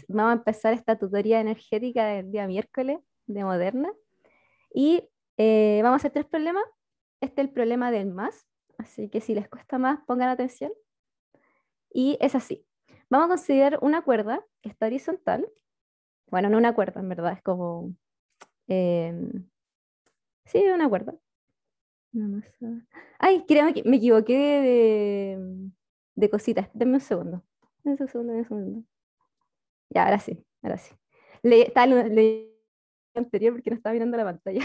Vamos a empezar esta tutoría energética del día miércoles de Moderna y vamos a hacer tres problemas. Este es el problema del más, así que si les cuesta más, pongan atención. Y es así. Vamos a considerar una cuerda que está horizontal. Bueno, no una cuerda, en verdad, es como... sí, una cuerda. Una masa. Ay, creo que me equivoqué de cositas. Denme un segundo. Denme un segundo, denme un segundo. Ya, ahora sí, ahora sí. Estaba leyendo anterior porque no estaba mirando la pantalla.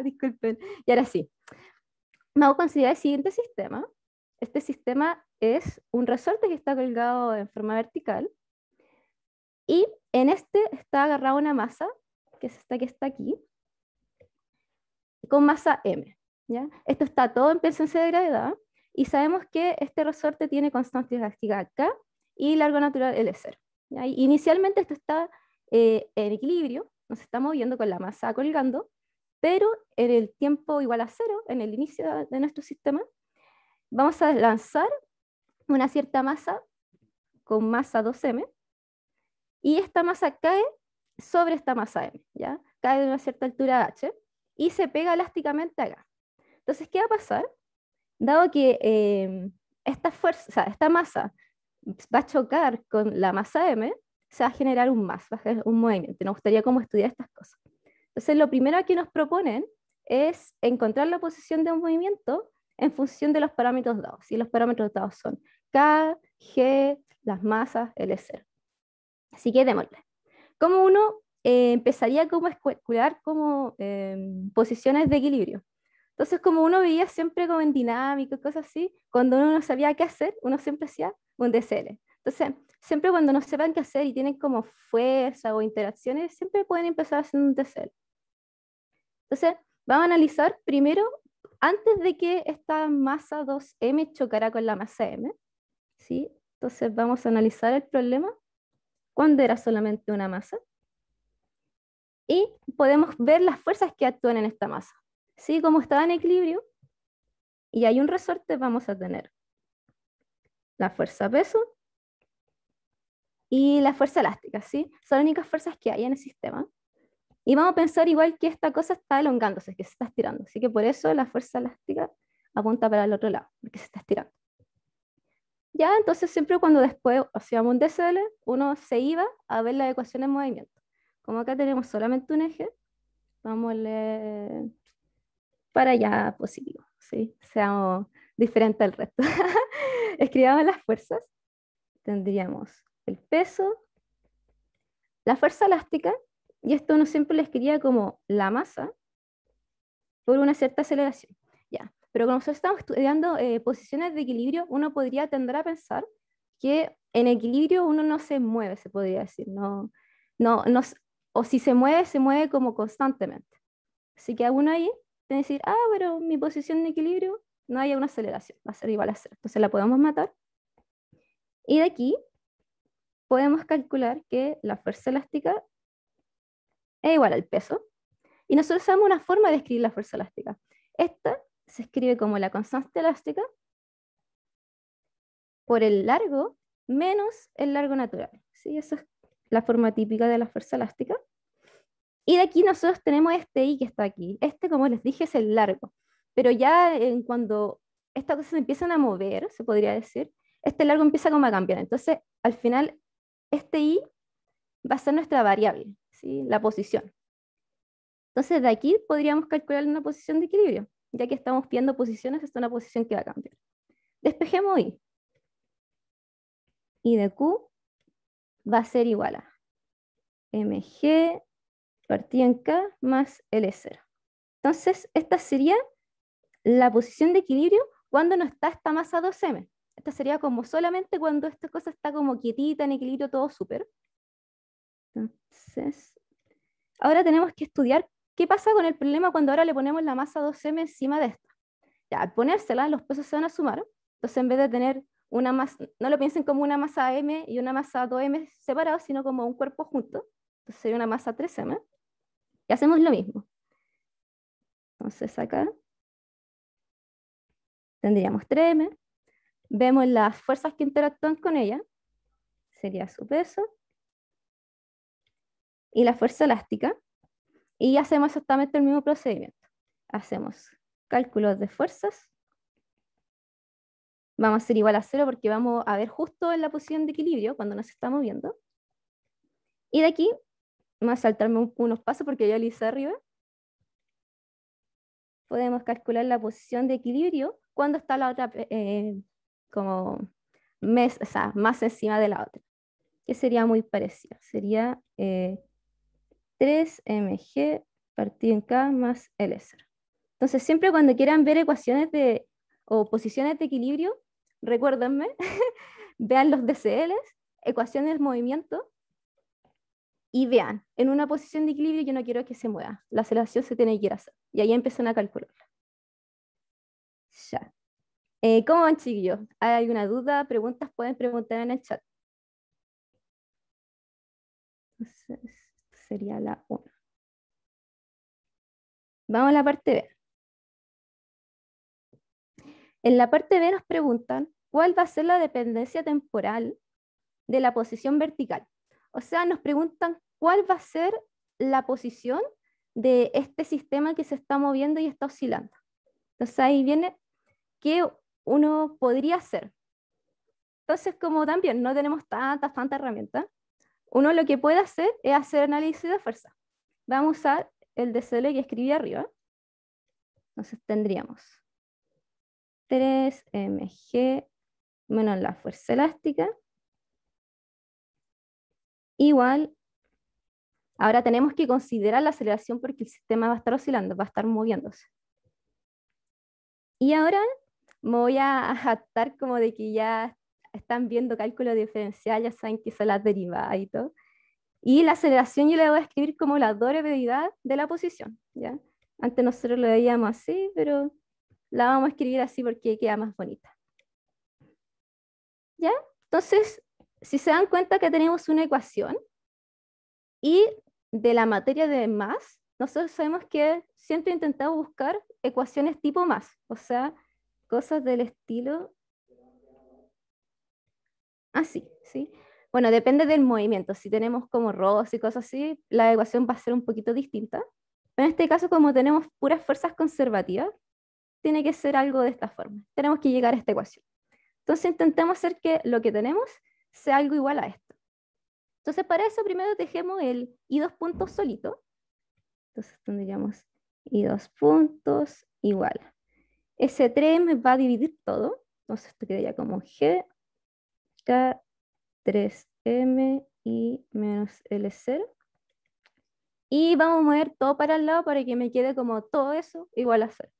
Disculpen. Y ahora sí. Vamos a considerar el siguiente sistema. Este sistema es un resorte que está colgado en forma vertical y en este está agarrada una masa, que es esta que está aquí, con masa M. ¿Ya? Esto está todo en presencia de gravedad y sabemos que este resorte tiene constante elástica K y largo natural L0. ¿Ya? Y inicialmente esto está en equilibrio, nos está moviendo con la masa colgando, pero en el tiempo igual a cero, en el inicio de nuestro sistema, vamos a lanzar una cierta masa con masa 2m y esta masa cae sobre esta masa m, ¿ya? Cae de una cierta altura h y se pega elásticamente acá. Entonces, ¿qué va a pasar? Dado que esta fuerza, o sea, esta masa va a chocar con la masa m, se va a generar un más, va a generar un movimiento. Nos gustaría cómo estudiar estas cosas. Entonces, lo primero que nos proponen es encontrar la posición de un movimiento en función de los parámetros dados. Y los parámetros dados son K, G, las masas, L0. Así que démosle. ¿Cómo uno empezaría como a especular como posiciones de equilibrio? Entonces, como uno veía siempre como en dinámica, cosas así, cuando uno no sabía qué hacer, uno siempre hacía un DCL. Entonces, siempre cuando no sepan qué hacer y tienen como fuerza o interacciones, siempre pueden empezar haciendo un DCL. Entonces, vamos a analizar primero, antes de que esta masa 2m chocara con la masa m, ¿sí? Entonces, vamos a analizar el problema cuando era solamente una masa y podemos ver las fuerzas que actúan en esta masa. ¿Sí? Como estaba en equilibrio y hay un resorte, vamos a tener la fuerza peso y la fuerza elástica, ¿sí? Son las únicas fuerzas que hay en el sistema. Y vamos a pensar igual que esta cosa está elongándose, que se está estirando. Así que por eso la fuerza elástica apunta para el otro lado, porque se está estirando. Ya, entonces siempre cuando después hacíamos un DCL, uno se iba a ver la ecuación en movimiento. Como acá tenemos solamente un eje, vamos para allá positivo, ¿sí? Seamos diferentes al resto. Escribamos las fuerzas. Tendríamos el peso, la fuerza elástica, y esto uno siempre lo escribía como la masa por una cierta aceleración. Ya. Pero como nosotros estamos estudiando posiciones de equilibrio, uno podría tender a pensar que en equilibrio uno no se mueve, se podría decir. No, o si se mueve como constantemente. Así que a uno ahí tiene que decir, ah, pero mi posición de equilibrio no hay una aceleración, va a ser igual a cero. Entonces la podemos matar. Y de aquí podemos calcular que la fuerza elástica es igual al peso. Y nosotros sabemos una forma de escribir la fuerza elástica. Esta se escribe como la constante elástica por el largo menos el largo natural. ¿Sí? Esa es la forma típica de la fuerza elástica. Y de aquí nosotros tenemos este I que está aquí. Este, como les dije, es el largo. Pero ya cuando estas cosas se empiezan a mover, se podría decir, este largo empieza como a cambiar. Entonces, al final, este I va a ser nuestra variable, ¿sí? La posición. Entonces, de aquí podríamos calcular una posición de equilibrio. Ya que estamos viendo posiciones, esta es una posición que va a cambiar. Despejemos I. I de Q va a ser igual a mg partido en K más L0. Entonces, esta sería la posición de equilibrio cuando no está esta masa 2m. Esta sería como solamente cuando esta cosa está como quietita, en equilibrio, todo súper. Entonces, ahora tenemos que estudiar qué pasa con el problema cuando ahora le ponemos la masa 2m encima de esta. Ya, al ponérsela, los pesos se van a sumar. Entonces, en vez de tener una masa, no lo piensen como una masa m y una masa 2m separados, sino como un cuerpo junto. Entonces, sería una masa 3m. Y hacemos lo mismo. Entonces, acá tendríamos 3m. Vemos las fuerzas que interactúan con ella. Sería su peso y la fuerza elástica, y hacemos exactamente el mismo procedimiento. Hacemos cálculos de fuerzas, vamos a hacer igual a 0 porque vamos a ver justo en la posición de equilibrio cuando nos está moviendo. Y de aquí, vamos a saltarme unos pasos porque ya lo hice arriba. Podemos calcular la posición de equilibrio cuando está la otra como o sea, más encima de la otra, que sería muy parecida. Sería 3mg partido en k más L0. Entonces, siempre cuando quieran ver ecuaciones o posiciones de equilibrio, recuérdenme, vean los DCLs, ecuaciones de movimiento, y vean, en una posición de equilibrio yo no quiero que se mueva, la aceleración se tiene que ir a hacer, y ahí empiezan a calcular. Ya. ¿Cómo van, chiquillos? ¿Hay alguna duda, preguntas? Pueden preguntar en el chat. Entonces, sería la 1. Vamos a la parte B. En la parte B nos preguntan cuál va a ser la dependencia temporal de la posición vertical. O sea, nos preguntan cuál va a ser la posición de este sistema que se está moviendo y está oscilando. Entonces ahí viene qué uno podría hacer. Entonces, como también no tenemos tantas herramientas, uno lo que puede hacer es hacer análisis de fuerza. Vamos a usar el DCL que escribí arriba. Entonces tendríamos 3mg menos la fuerza elástica igual. Ahora tenemos que considerar la aceleración porque el sistema va a estar oscilando, va a estar moviéndose. Y ahora me voy a jactar como de que ya están viendo cálculo diferencial, ya saben que son las derivadas y todo. Y la aceleración yo la voy a escribir como la doble derivativa de la posición, ¿ya? Antes nosotros lo veíamos así, pero la vamos a escribir así porque queda más bonita. ¿Ya? Entonces, si se dan cuenta que tenemos una ecuación y de la materia de más, nosotros sabemos que siempre he intentado buscar ecuaciones tipo más, o sea, cosas del estilo así, ¿sí? Bueno, depende del movimiento. Si tenemos como rodos y cosas así, la ecuación va a ser un poquito distinta. Pero en este caso, como tenemos puras fuerzas conservativas, tiene que ser algo de esta forma. Tenemos que llegar a esta ecuación. Entonces intentemos hacer que lo que tenemos sea algo igual a esto. Entonces para eso primero dejemos el I2 puntos solito. Entonces tendríamos I2 puntos igual. Ese 3 me va a dividir todo. Entonces esto quedaría como G, K, 3M y menos L0. Y vamos a mover todo para el lado para que me quede como todo eso igual a 0.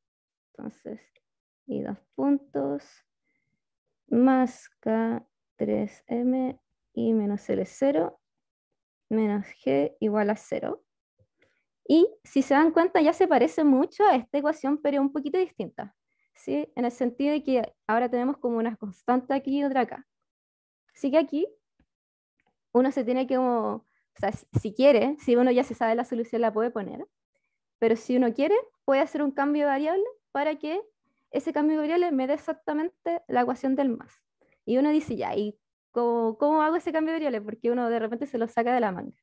Entonces, I2 puntos más K3M y menos L0 menos G igual a 0. Y si se dan cuenta, ya se parece mucho a esta ecuación, pero un poquito distinta, ¿sí? En el sentido de que ahora tenemos como una constante aquí y otra acá. Así que aquí uno se tiene que, o sea, si quiere, si uno ya se sabe la solución, la puede poner, pero si uno quiere, puede hacer un cambio de variable para que ese cambio de variable me dé exactamente la ecuación del más. Y uno dice, ya, ¿y cómo hago ese cambio de variable? Porque uno de repente se lo saca de la manga.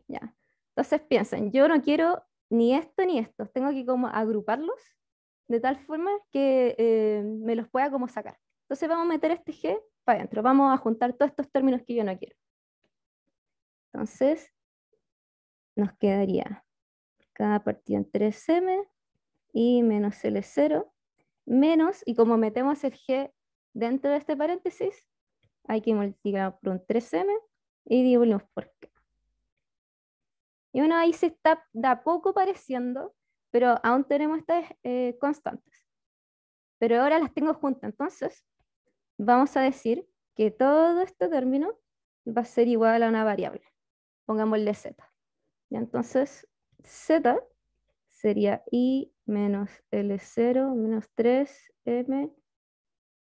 Ya. Entonces piensen, yo no quiero ni esto ni esto, tengo que como agruparlos de tal forma que me los pueda como sacar. Entonces vamos a meter este G para adentro, vamos a juntar todos estos términos que yo no quiero. Entonces nos quedaría K partido en 3M y menos L0 menos, y como metemos el G dentro de este paréntesis, hay que multiplicar por un 3M y dividimos por K. Y uno ahí se está de a poco pareciendo, pero aún tenemos estas constantes. Pero ahora las tengo juntas, entonces vamos a decir que todo este término va a ser igual a una variable. Pongámosle z. Y entonces z sería i menos L0 menos 3m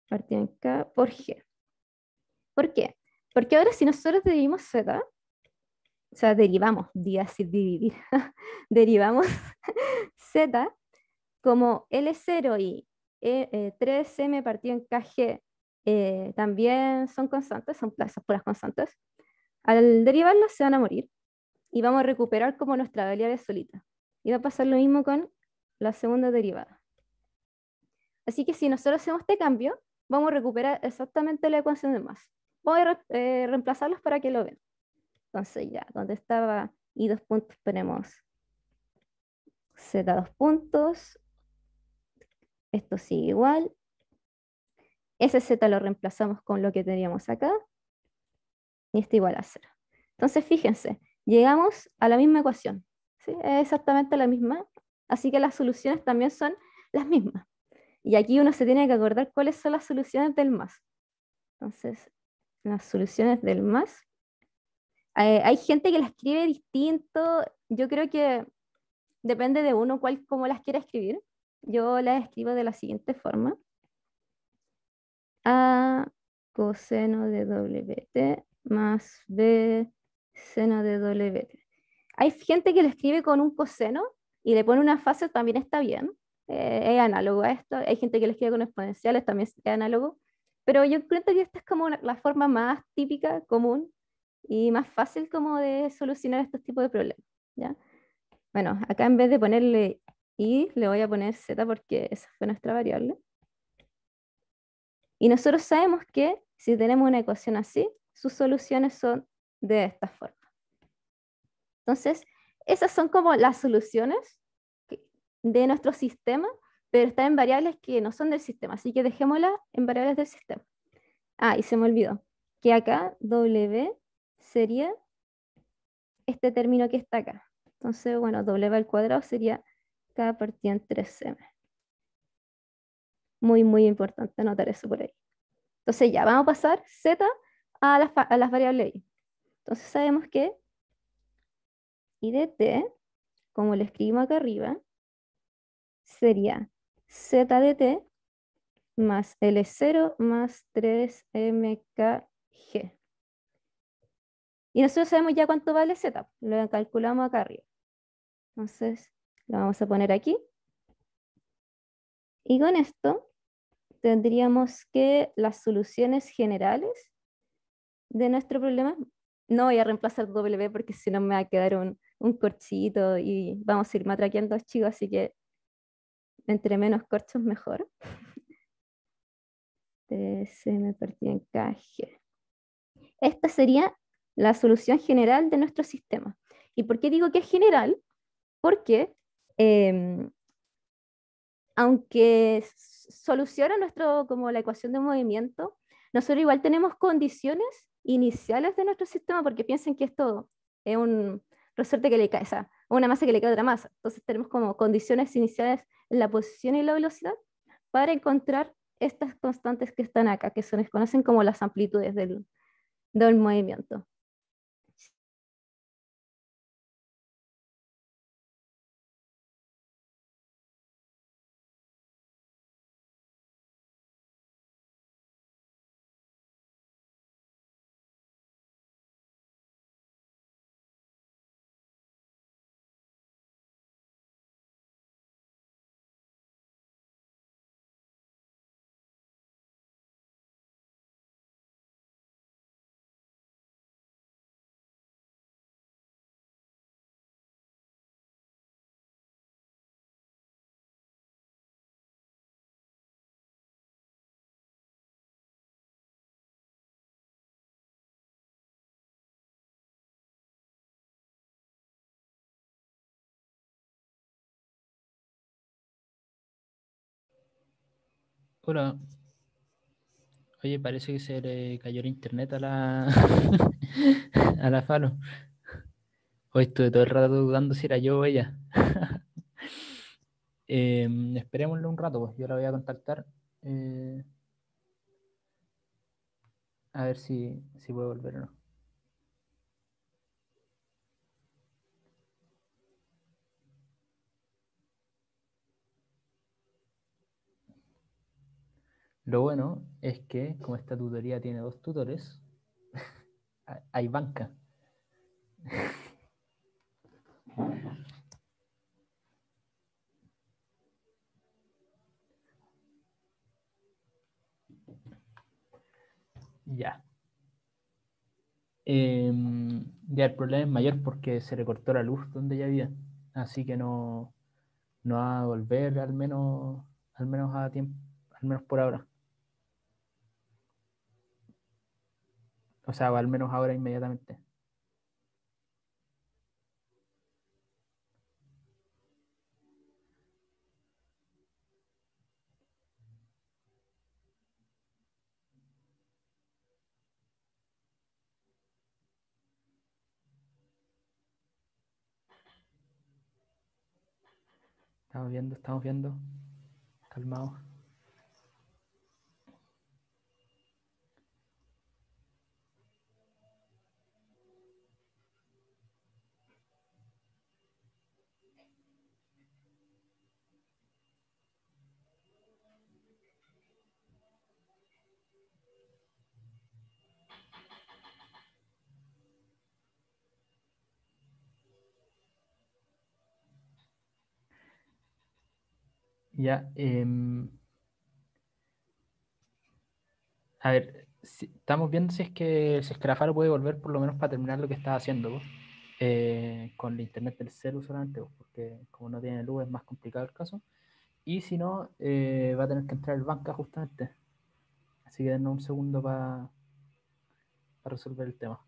partido en k por g. ¿Por qué? Porque ahora si nosotros dividimos z, o sea, derivamos, así dividir, derivamos z como L0 y 3m partido en kg también son constantes, son esas puras constantes, al derivarlas se van a morir. y vamos a recuperar como nuestra variable solita. Y va a pasar lo mismo con la segunda derivada. Así que si nosotros hacemos este cambio, vamos a recuperar exactamente la ecuación de más. Voy a reemplazarlos para que lo vean. Entonces ya, donde estaba y dos puntos ponemos z dos puntos. Esto sigue igual. Ese z lo reemplazamos con lo que teníamos acá. Y está igual a 0. Entonces, fíjense, llegamos a la misma ecuación. ¿Sí? Es exactamente la misma. Así que las soluciones también son las mismas. Y aquí uno se tiene que acordar cuáles son las soluciones del más. Entonces, las soluciones del más. Hay gente que la escribe distinto. Yo creo que depende de uno cómo las quiera escribir. Yo las escribo de la siguiente forma. A coseno de WT más B seno de WT. Hay gente que lo escribe con un coseno y le pone una fase, también está bien. Es análogo a esto. Hay gente que lo escribe con exponenciales, también es análogo. Pero yo creo que esta es como la forma más típica, común y más fácil como de solucionar estos tipos de problemas. ¿Ya? Bueno, acá en vez de ponerle i, le voy a poner z porque esa fue nuestra variable. Y nosotros sabemos que si tenemos una ecuación así, sus soluciones son de esta forma. Entonces, esas son como las soluciones de nuestro sistema, pero están en variables que no son del sistema, así que dejémoslas en variables del sistema. Ah, y se me olvidó que acá W sería este término que está acá. Entonces, bueno, W al cuadrado sería K partido en 3M. Muy, muy importante anotar eso por ahí. Entonces ya, vamos a pasar Z a las variables Y. Entonces sabemos que I de T, como lo escribimos acá arriba, sería Z de T más L0 más 3MKG. Y nosotros sabemos ya cuánto vale Z, lo calculamos acá arriba. Entonces lo vamos a poner aquí. Y con esto tendríamos que las soluciones generales de nuestro problema, no voy a reemplazar W porque si no me va a quedar un corchito y vamos a ir matraqueando a chicos, así que entre menos corchos mejor. Se me partió en KG. Esta sería la solución general de nuestro sistema. ¿Y por qué digo que es general? Porque em, aunque soluciona como la ecuación de movimiento, nosotros igual tenemos condiciones iniciales de nuestro sistema, porque piensen que esto es un resorte que le cae, o sea, una masa que le cae a otra masa. Entonces tenemos como condiciones iniciales en la posición y la velocidad para encontrar estas constantes que están acá, que se les conocen como las amplitudes del movimiento. Hola, oye, parece que se le cayó el internet a la a la Falo. Hoy estuve todo el rato dudando si era yo o ella. Esperémosle un rato, pues yo la voy a contactar. eh, a ver si puede volver o no. Lo bueno es que, como esta tutoría tiene dos tutores, hay banca. Ya. Ya el problema es mayor porque se le cortó la luz donde ya había. Así que no va a volver al menos a tiempo, al menos por ahora. O sea, al menos ahora inmediatamente. Estamos viendo. Calmados. Ya, a ver, estamos viendo si es que la Faro puede volver por lo menos para terminar lo que estaba haciendo, po. Con la internet del celu solamente, po, porque como no tiene luz es más complicado el caso. Y si no, va a tener que entrar el banca justamente. Así que denos un segundo para resolver el tema.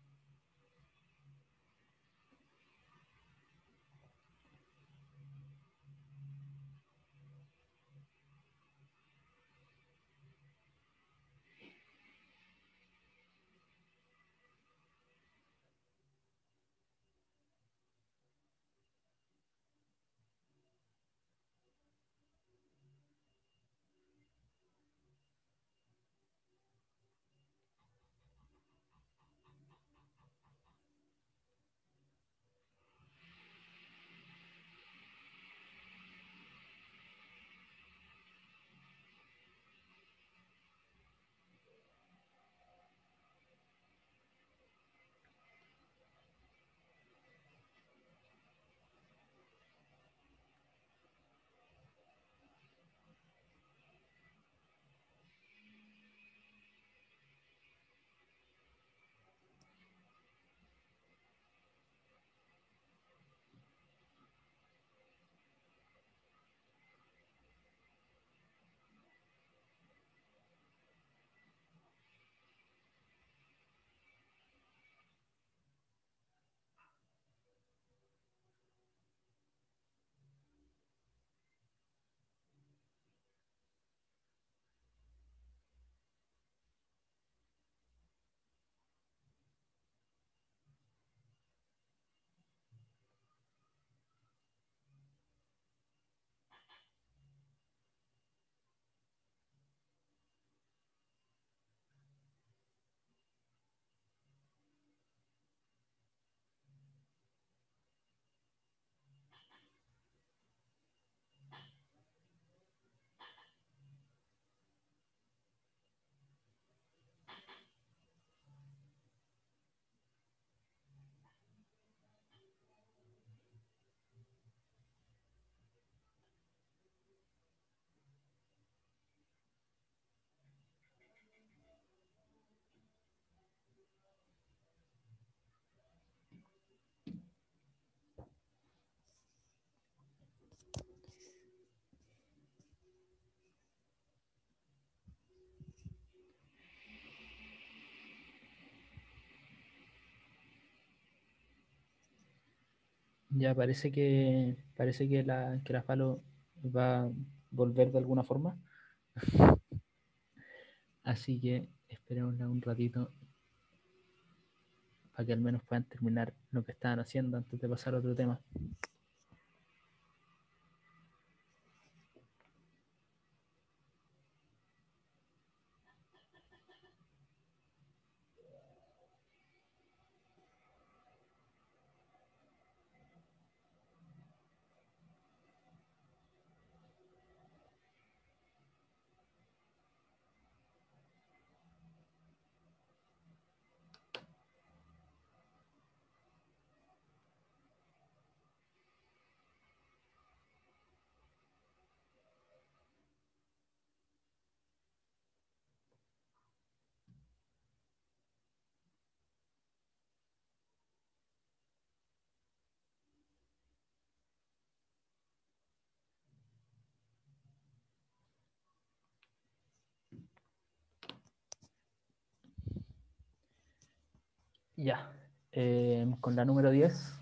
Ya parece que la Falo va a volver de alguna forma. Así que esperemos un ratito para que al menos puedan terminar lo que estaban haciendo antes de pasar a otro tema. Ya. Con la número 10,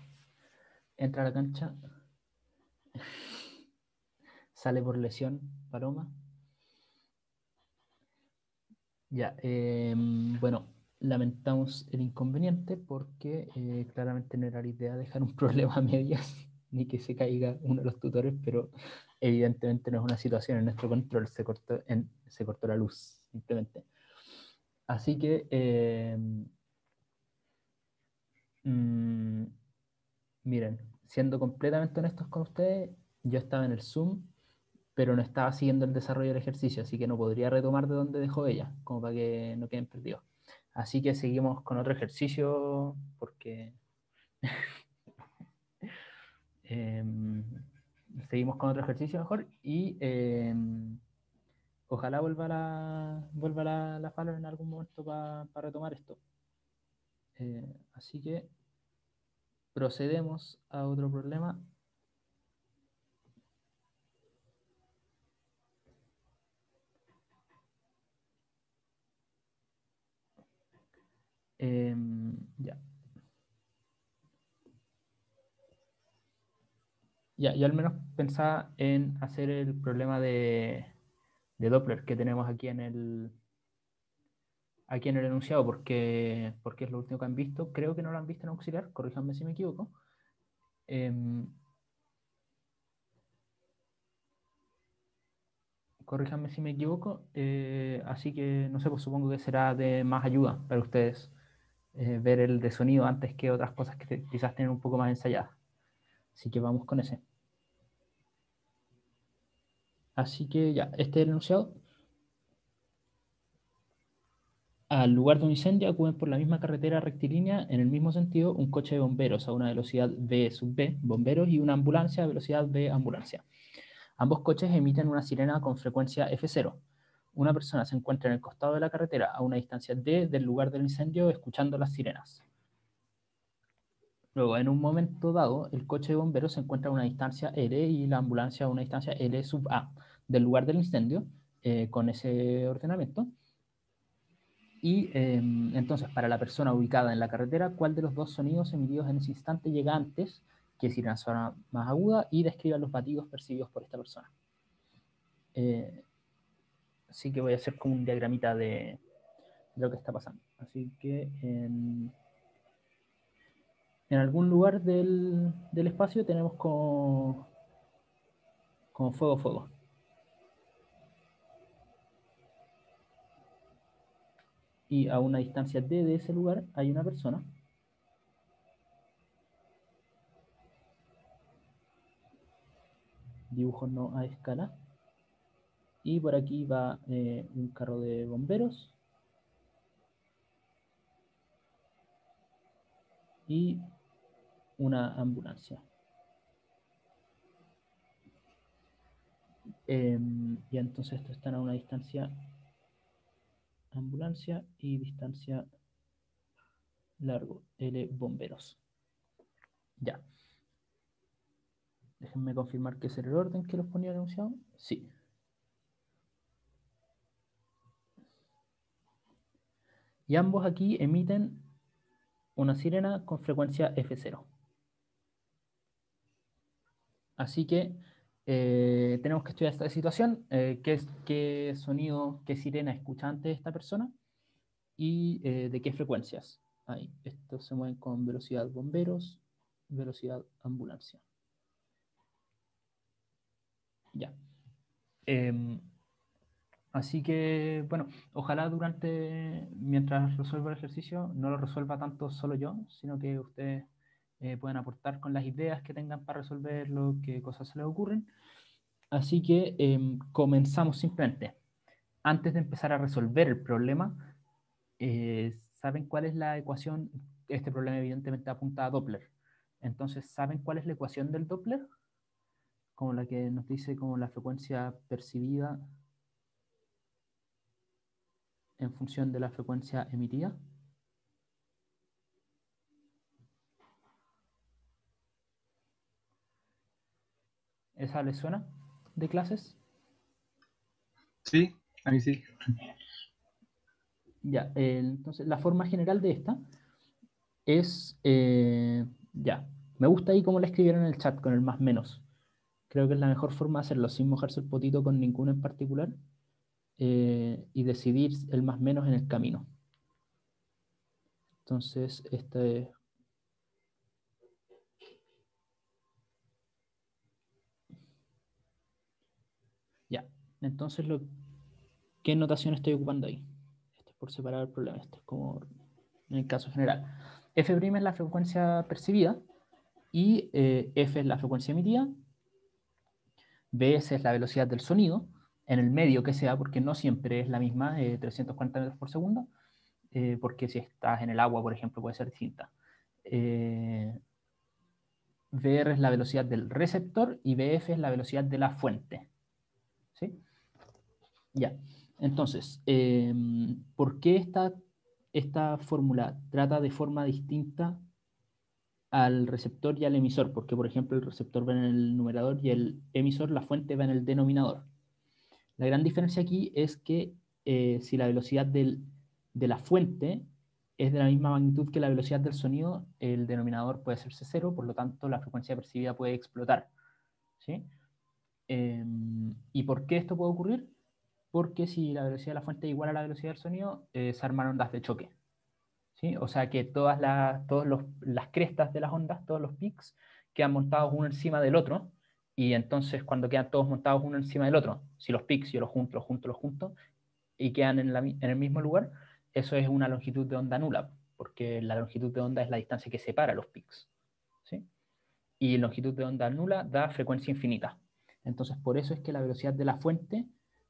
entra a la cancha, sale por lesión, Paloma. Ya, bueno, lamentamos el inconveniente porque claramente no era la idea dejar un problema a medias ni que se caiga uno de los tutores, pero evidentemente no es una situación en nuestro control, se cortó la luz, simplemente. Así que, miren, siendo completamente honestos con ustedes, yo estaba en el Zoom, pero no estaba siguiendo el desarrollo del ejercicio, así que no podría retomar de donde dejó ella, como para que no queden perdidos. Así que seguimos con otro ejercicio, porque em, seguimos con otro ejercicio mejor y ojalá vuelva la Falo en algún momento para retomar esto. Así que procedemos a otro problema. Ya. Ya, yo al menos pensaba en hacer el problema de Doppler que tenemos aquí en el enunciado, porque es lo último que han visto. Creo que no lo han visto en auxiliar, corríjanme si me equivoco. Em, corríjanme si me equivoco. Así que, no sé, pues supongo que será de más ayuda para ustedes ver el de sonido antes que otras cosas que quizás tienen un poco más ensayadas. Así que vamos con ese. Así que ya, este es el enunciado. Al lugar de un incendio acuden por la misma carretera rectilínea en el mismo sentido un coche de bomberos a una velocidad V sub B, bomberos, y una ambulancia a velocidad V, ambulancia. Ambos coches emiten una sirena con frecuencia F0. Una persona se encuentra en el costado de la carretera a una distancia D del lugar del incendio escuchando las sirenas. Luego, en un momento dado, el coche de bomberos se encuentra a una distancia L y la ambulancia a una distancia L sub A del lugar del incendio, con ese ordenamiento. Y entonces, para la persona ubicada en la carretera, ¿cuál de los dos sonidos emitidos en ese instante llega antes? Que sirena suena más aguda y describa los batidos percibidos por esta persona. Así que voy a hacer como un diagramita de lo que está pasando. Así que en algún lugar del espacio tenemos como fuego, fuego. Y a una distancia D de ese lugar hay una persona. Dibujos no a escala. Y por aquí va un carro de bomberos. Y una ambulancia. Y entonces estos están a una distancia ambulancia y distancia largo, L bomberos. Ya. Déjenme confirmar que ese era el orden que los ponía anunciado. Sí. Y ambos aquí emiten una sirena con frecuencia F0. Así que tenemos que estudiar esta situación, qué sonido, qué sirena escucha antes esta persona y de qué frecuencias. Ahí, estos se mueven con velocidad bomberos, velocidad ambulancia. Ya. Así que, bueno, ojalá mientras resuelva el ejercicio, no lo resuelva tanto solo yo, sino que ustedes puedan aportar con las ideas que tengan para resolverlo, qué cosas se les ocurren. Así que comenzamos simplemente. Antes de empezar a resolver el problema, ¿saben cuál es la ecuación? Este problema evidentemente apunta a Doppler. Entonces, ¿saben cuál es la ecuación del Doppler? Como la que nos dice como la frecuencia percibida en función de la frecuencia emitida. ¿Esa les suena de clases? Sí, a mí sí. Ya, entonces la forma general de esta es, ya, me gusta ahí cómo la escribieron en el chat con el más menos. Creo que es la mejor forma de hacerlo sin mojarse el potito con ninguno en particular, y decidir el más menos en el camino. Entonces, este es... Ya, entonces, ¿qué notación estoy ocupando ahí? Este es por separar el problema, este es como en el caso general. F' es la frecuencia percibida y F es la frecuencia emitida, Bs es la velocidad del sonido, en el medio que sea, porque no siempre es la misma, 340 metros por segundo, porque si estás en el agua, por ejemplo, puede ser distinta. VR es la velocidad del receptor y BF es la velocidad de la fuente. ¿Sí? Ya. Entonces, ¿por qué esta fórmula trata de forma distinta al receptor y al emisor? Porque, por ejemplo, el receptor va en el numerador y el emisor, la fuente, va en el denominador. La gran diferencia aquí es que si la velocidad de la fuente es de la misma magnitud que la velocidad del sonido, el denominador puede hacerse cero, por lo tanto la frecuencia percibida puede explotar. ¿Sí? ¿Y por qué esto puede ocurrir? Porque si la velocidad de la fuente es igual a la velocidad del sonido, se arman ondas de choque. ¿Sí? O sea que todas las crestas de las ondas, todos los peaks, quedan montados uno encima del otro, y entonces cuando quedan todos montados uno encima del otro, si los peaks yo los junto, y quedan en el mismo lugar, eso es una longitud de onda nula, porque la longitud de onda es la distancia que separa los peaks. ¿Sí? Y longitud de onda nula da frecuencia infinita. Entonces, por eso es que la velocidad de la fuente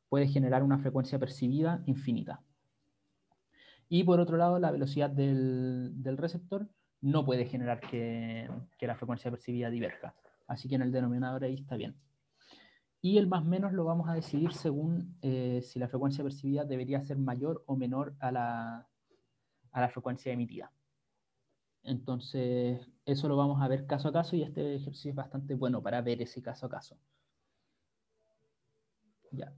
puede generar una frecuencia percibida infinita. Y por otro lado, la velocidad del receptor no puede generar que la frecuencia percibida diverja. Así que en el denominador ahí está bien. Y el más menos lo vamos a decidir según si la frecuencia percibida debería ser mayor o menor a la frecuencia emitida. Entonces, eso lo vamos a ver caso a caso y este ejercicio es bastante bueno para ver ese caso a caso. Ya.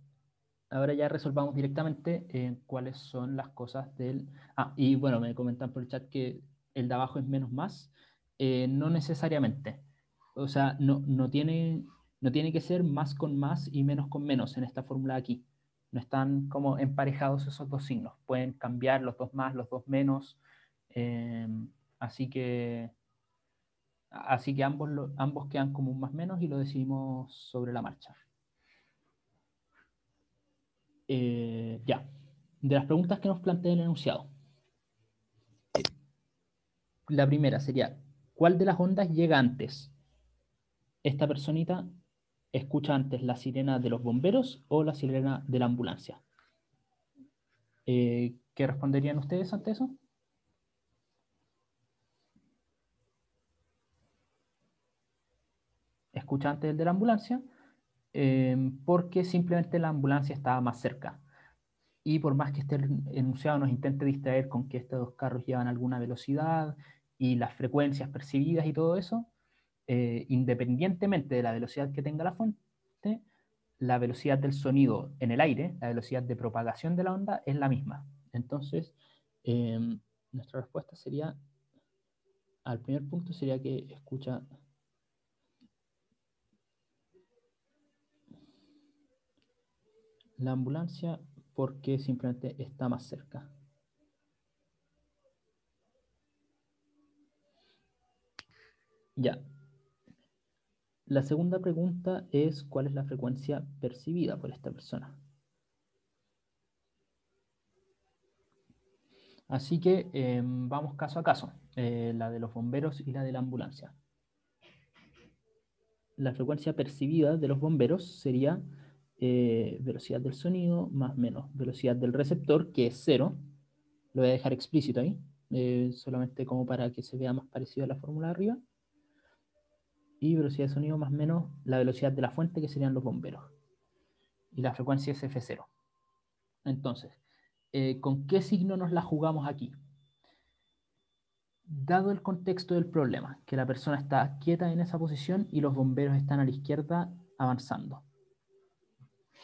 Ahora ya resolvamos directamente cuáles son las cosas del... Ah, y bueno, me comentan por el chat que el de abajo es menos más. No necesariamente. O sea, no tiene que ser más con más y menos con menos en esta fórmula aquí. No están como emparejados esos dos signos. Pueden cambiar los dos más, los dos menos. eh, así que, ambos quedan como un más menos y lo decidimos sobre la marcha. Ya. De las preguntas que nos plantea el enunciado. La primera sería, ¿cuál de las ondas llega antes? Esta personita escucha antes la sirena de los bomberos o la sirena de la ambulancia. ¿Qué responderían ustedes ante eso? Escucha antes el de la ambulancia, porque simplemente la ambulancia estaba más cerca. Y por más que este enunciado nos intente distraer con que estos dos carros llevan alguna velocidad y las frecuencias percibidas y todo eso, independientemente de la velocidad que tenga la fuente, la velocidad del sonido en el aire, la velocidad de propagación de la onda es la misma. Entonces, nuestra respuesta sería, al primer punto sería que escucha la ambulancia porque simplemente está más cerca. Ya. La segunda pregunta es ¿cuál es la frecuencia percibida por esta persona? Así que vamos caso a caso, la de los bomberos y la de la ambulancia. La frecuencia percibida de los bomberos sería velocidad del sonido más menos velocidad del receptor, que es 0. Lo voy a dejar explícito ahí, solamente como para que se vea más parecido a la fórmula de arriba. Y velocidad de sonido más menos la velocidad de la fuente, que serían los bomberos. Y la frecuencia es F0. Entonces, ¿con qué signo nos la jugamos aquí? Dado el contexto del problema, que la persona está quieta en esa posición y los bomberos están a la izquierda avanzando,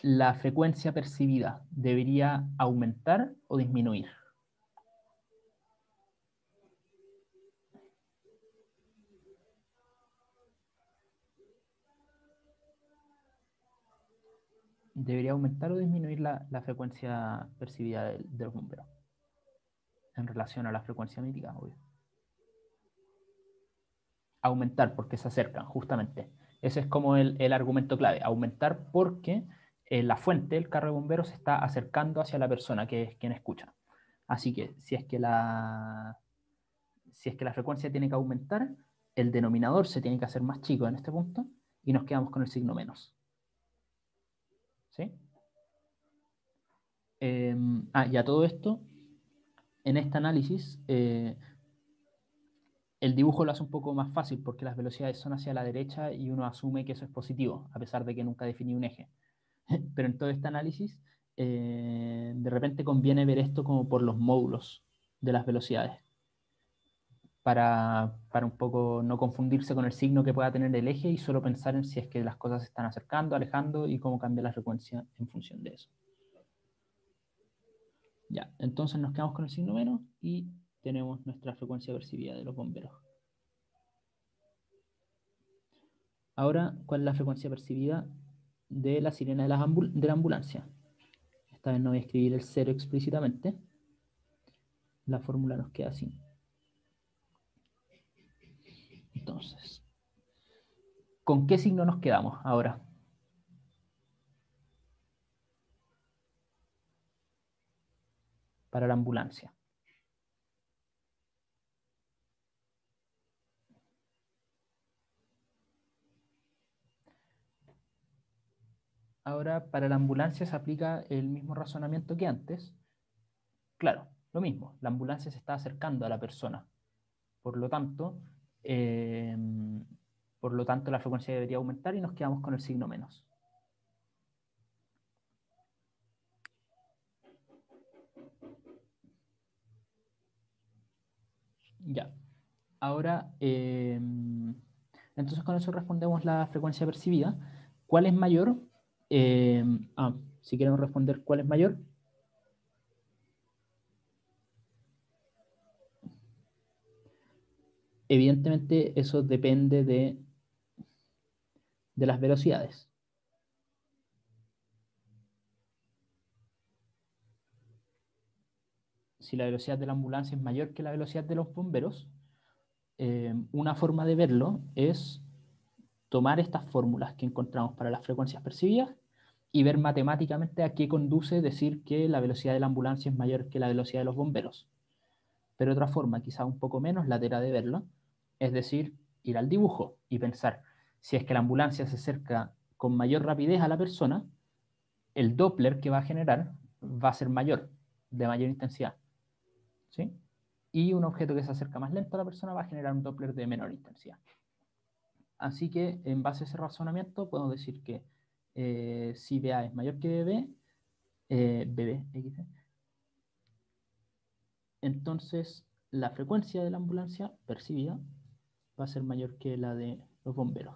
¿la frecuencia percibida debería aumentar o disminuir? debería aumentar o disminuir la frecuencia percibida de los bomberos en relación a la frecuencia mítica, obvio. Aumentar porque se acercan, justamente. Ese es como el argumento clave. Aumentar porque la fuente, el carro de bomberos, se está acercando hacia la persona que es quien escucha. Así que si es que la frecuencia tiene que aumentar, el denominador se tiene que hacer más chico en este punto y nos quedamos con el signo menos. ¿Sí? Y a todo esto, en este análisis, el dibujo lo hace un poco más fácil porque las velocidades son hacia la derecha y uno asume que eso es positivo, a pesar de que nunca definí un eje. Pero en todo este análisis, de repente conviene ver esto como por los módulos de las velocidades, para un poco no confundirse con el signo que pueda tener el eje y solo pensar en si es que las cosas se están acercando, alejando y cómo cambia la frecuencia en función de eso. Ya, entonces nos quedamos con el signo menos y tenemos nuestra frecuencia percibida de los bomberos. Ahora, ¿cuál es la frecuencia percibida de la sirena de la ambulancia? Esta vez no voy a escribir el 0 explícitamente. La fórmula nos queda así. Entonces, ¿con qué signo nos quedamos ahora? Para la ambulancia. Ahora, para la ambulancia se aplica el mismo razonamiento que antes. Claro, lo mismo. La ambulancia se está acercando a la persona. Por lo tanto, eh, la frecuencia debería aumentar y nos quedamos con el signo menos. Ya. Ahora, entonces con eso respondemos la frecuencia percibida. ¿Cuál es mayor? Eh, si queremos responder cuál es mayor. Evidentemente eso depende de las velocidades. Si la velocidad de la ambulancia es mayor que la velocidad de los bomberos, una forma de verlo es tomar estas fórmulas que encontramos para las frecuencias percibidas y ver matemáticamente a qué conduce decir que la velocidad de la ambulancia es mayor que la velocidad de los bomberos. Pero otra forma, quizá un poco menos latera de verlo, es decir, ir al dibujo y pensar, si es que la ambulancia se acerca con mayor rapidez a la persona, el Doppler que va a generar va a ser mayor, de mayor intensidad. ¿Sí? Y un objeto que se acerca más lento a la persona va a generar un Doppler de menor intensidad. Así que en base a ese razonamiento podemos decir que si BA es mayor que BB, BB, XD, entonces la frecuencia de la ambulancia percibida va a ser mayor que la de los bomberos.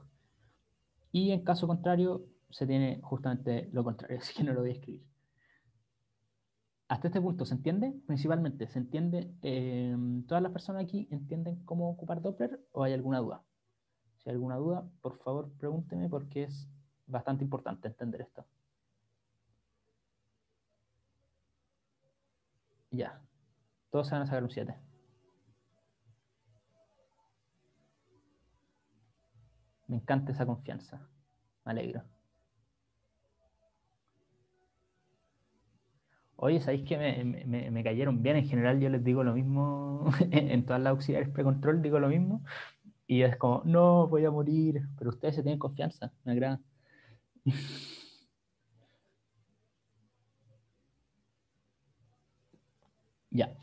Y en caso contrario, se tiene justamente lo contrario, así que no lo voy a escribir. Hasta este punto, ¿se entiende? Principalmente, ¿se entiende? ¿Todas las personas aquí entienden cómo ocupar Doppler o hay alguna duda? Si hay alguna duda, por favor pregúnteme porque es bastante importante entender esto. Ya, todos se van a sacar un 7. Me encanta esa confianza. Me alegro. Oye, ¿sabéis que me cayeron bien? En general yo les digo lo mismo, en todas las auxiliares precontrol digo lo mismo, y es como, no, voy a morir, pero ustedes se tienen confianza, me agrada. Ya.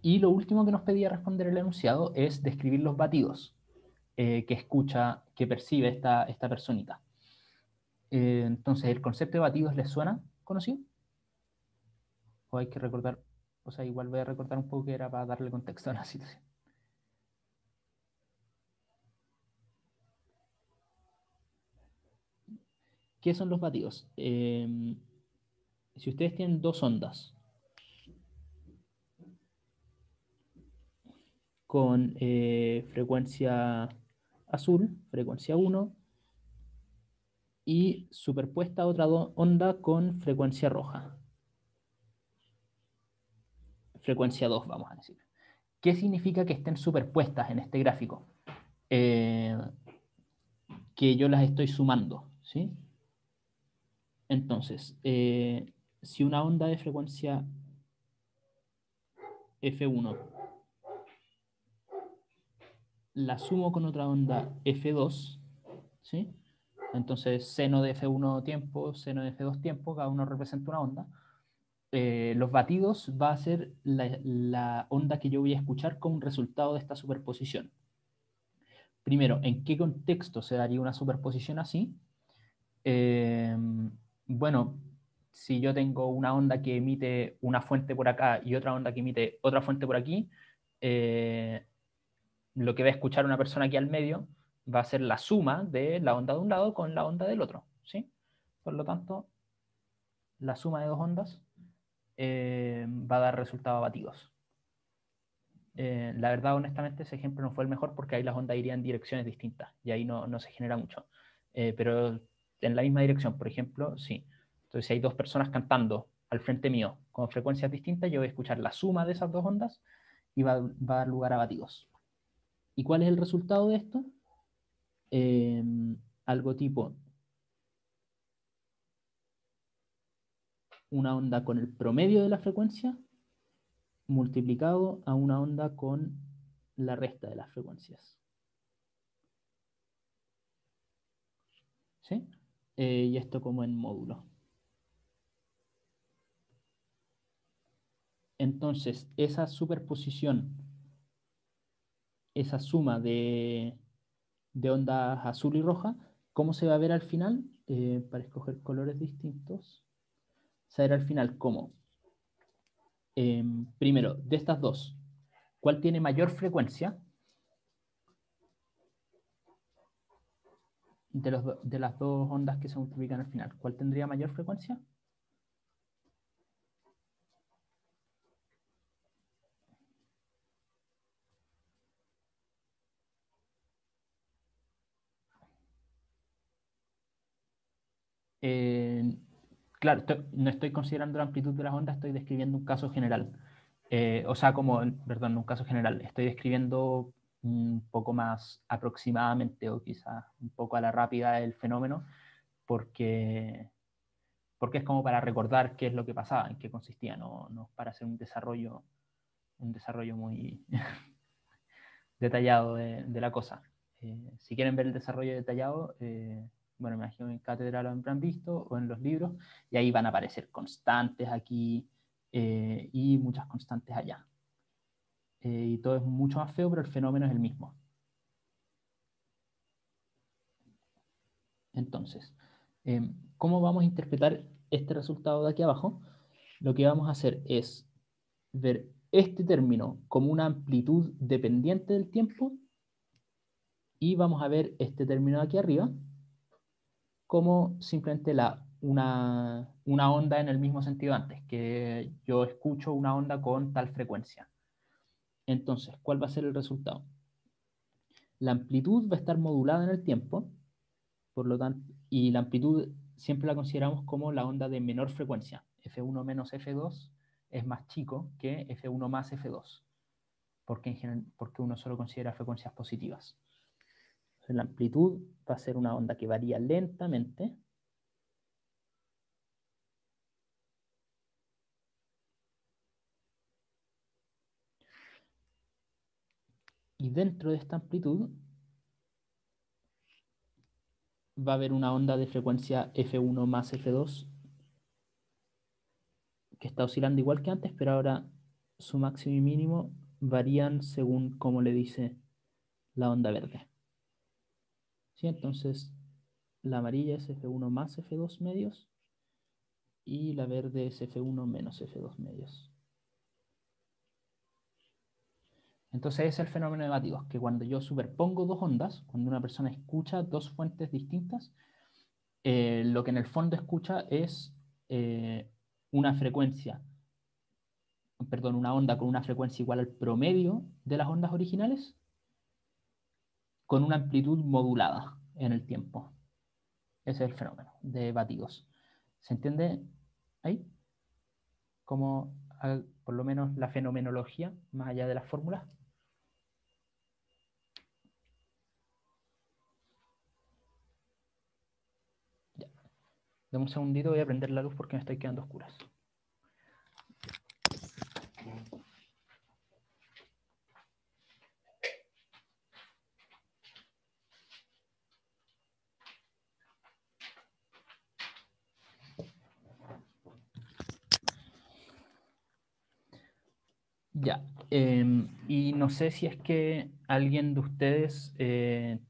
Y lo último que nos pedía responder el enunciado es describir los batidos que escucha, que percibe esta personita. Entonces, ¿el concepto de batidos les suena conocido? ¿O hay que recordar? O sea, igual voy a recordar un poco que era para darle contexto a la situación. ¿Qué son los batidos? Si ustedes tienen dos ondas con frecuencia azul, frecuencia 1, y superpuesta otra onda con frecuencia roja. Frecuencia 2, vamos a decir. ¿Qué significa que estén superpuestas en este gráfico? Que yo las estoy sumando, ¿sí? Entonces, si una onda de frecuencia F1 la sumo con otra onda F2, ¿sí? Entonces, seno de F1 tiempo, seno de F2 tiempo, cada uno representa una onda. Los batidos va a ser la onda que yo voy a escuchar como un resultado de esta superposición. Primero, ¿en qué contexto se daría una superposición así? Bueno, si yo tengo una onda que emite una fuente por acá y otra onda que emite otra fuente por aquí, lo que va a escuchar una persona aquí al medio va a ser la suma de la onda de un lado con la onda del otro, ¿sí? Por lo tanto, la suma de dos ondas va a dar resultados batidos. La verdad, honestamente, ese ejemplo no fue el mejor porque ahí las ondas irían en direcciones distintas y ahí no se genera mucho. Pero en la misma dirección, por ejemplo, sí. Entonces, si hay dos personas cantando al frente mío con frecuencias distintas, yo voy a escuchar la suma de esas dos ondas y va a dar lugar a batidos. ¿Y cuál es el resultado de esto? Algo tipo una onda con el promedio de la frecuencia multiplicado a una onda con la resta de las frecuencias. ¿Sí? Y esto como en módulo. Entonces, esa superposición, esa suma de ondas azul y roja, ¿cómo se va a ver al final? Para escoger colores distintos, se va a ver al final como, primero, de estas dos, ¿cuál tiene mayor frecuencia? De las dos ondas que se multiplican al final, ¿cuál tendría mayor frecuencia? Claro, no estoy considerando la amplitud de las ondas, estoy describiendo un caso general. O sea, perdón, un caso general, estoy describiendo un poco más aproximadamente o quizás un poco a la rápida el fenómeno, porque es como para recordar qué es lo que pasaba, en qué consistía, no para hacer un desarrollo muy detallado de la cosa. Si quieren ver el desarrollo detallado, bueno, me imagino en cátedra lo habrán visto o en los libros, y ahí van a aparecer constantes aquí y muchas constantes allá. Y todo es mucho más feo, pero el fenómeno es el mismo. Entonces, ¿cómo vamos a interpretar este resultado de aquí abajo? Lo que vamos a hacer es ver este término como una amplitud dependiente del tiempo y vamos a ver este término de aquí arriba como simplemente una onda en el mismo sentido antes, que yo escucho una onda con tal frecuencia. Entonces, ¿cuál va a ser el resultado? La amplitud va a estar modulada en el tiempo, por lo tanto, y la amplitud siempre la consideramos como la onda de menor frecuencia. F1 menos F2 es más chico que F1 más F2, porque uno solo considera frecuencias positivas. Entonces, la amplitud va a ser una onda que varía lentamente. Y dentro de esta amplitud va a haber una onda de frecuencia F1 más F2 que está oscilando igual que antes, pero ahora su máximo y mínimo varían según cómo le dice la onda verde. ¿Sí? Entonces, la amarilla es F1 más F2 medios y la verde es F1 menos F2 medios. Entonces ese es el fenómeno de batidos, que cuando yo superpongo dos ondas, cuando una persona escucha dos fuentes distintas, lo que en el fondo escucha es una frecuencia, perdón, una onda con una frecuencia igual al promedio de las ondas originales, con una amplitud modulada en el tiempo. Ese es el fenómeno de batidos. ¿Se entiende ahí? Como por lo menos la fenomenología, más allá de las fórmulas. Ya. Dame un segundito, voy a prender la luz porque me estoy quedando a oscuras. Ya, y no sé si es que alguien de ustedes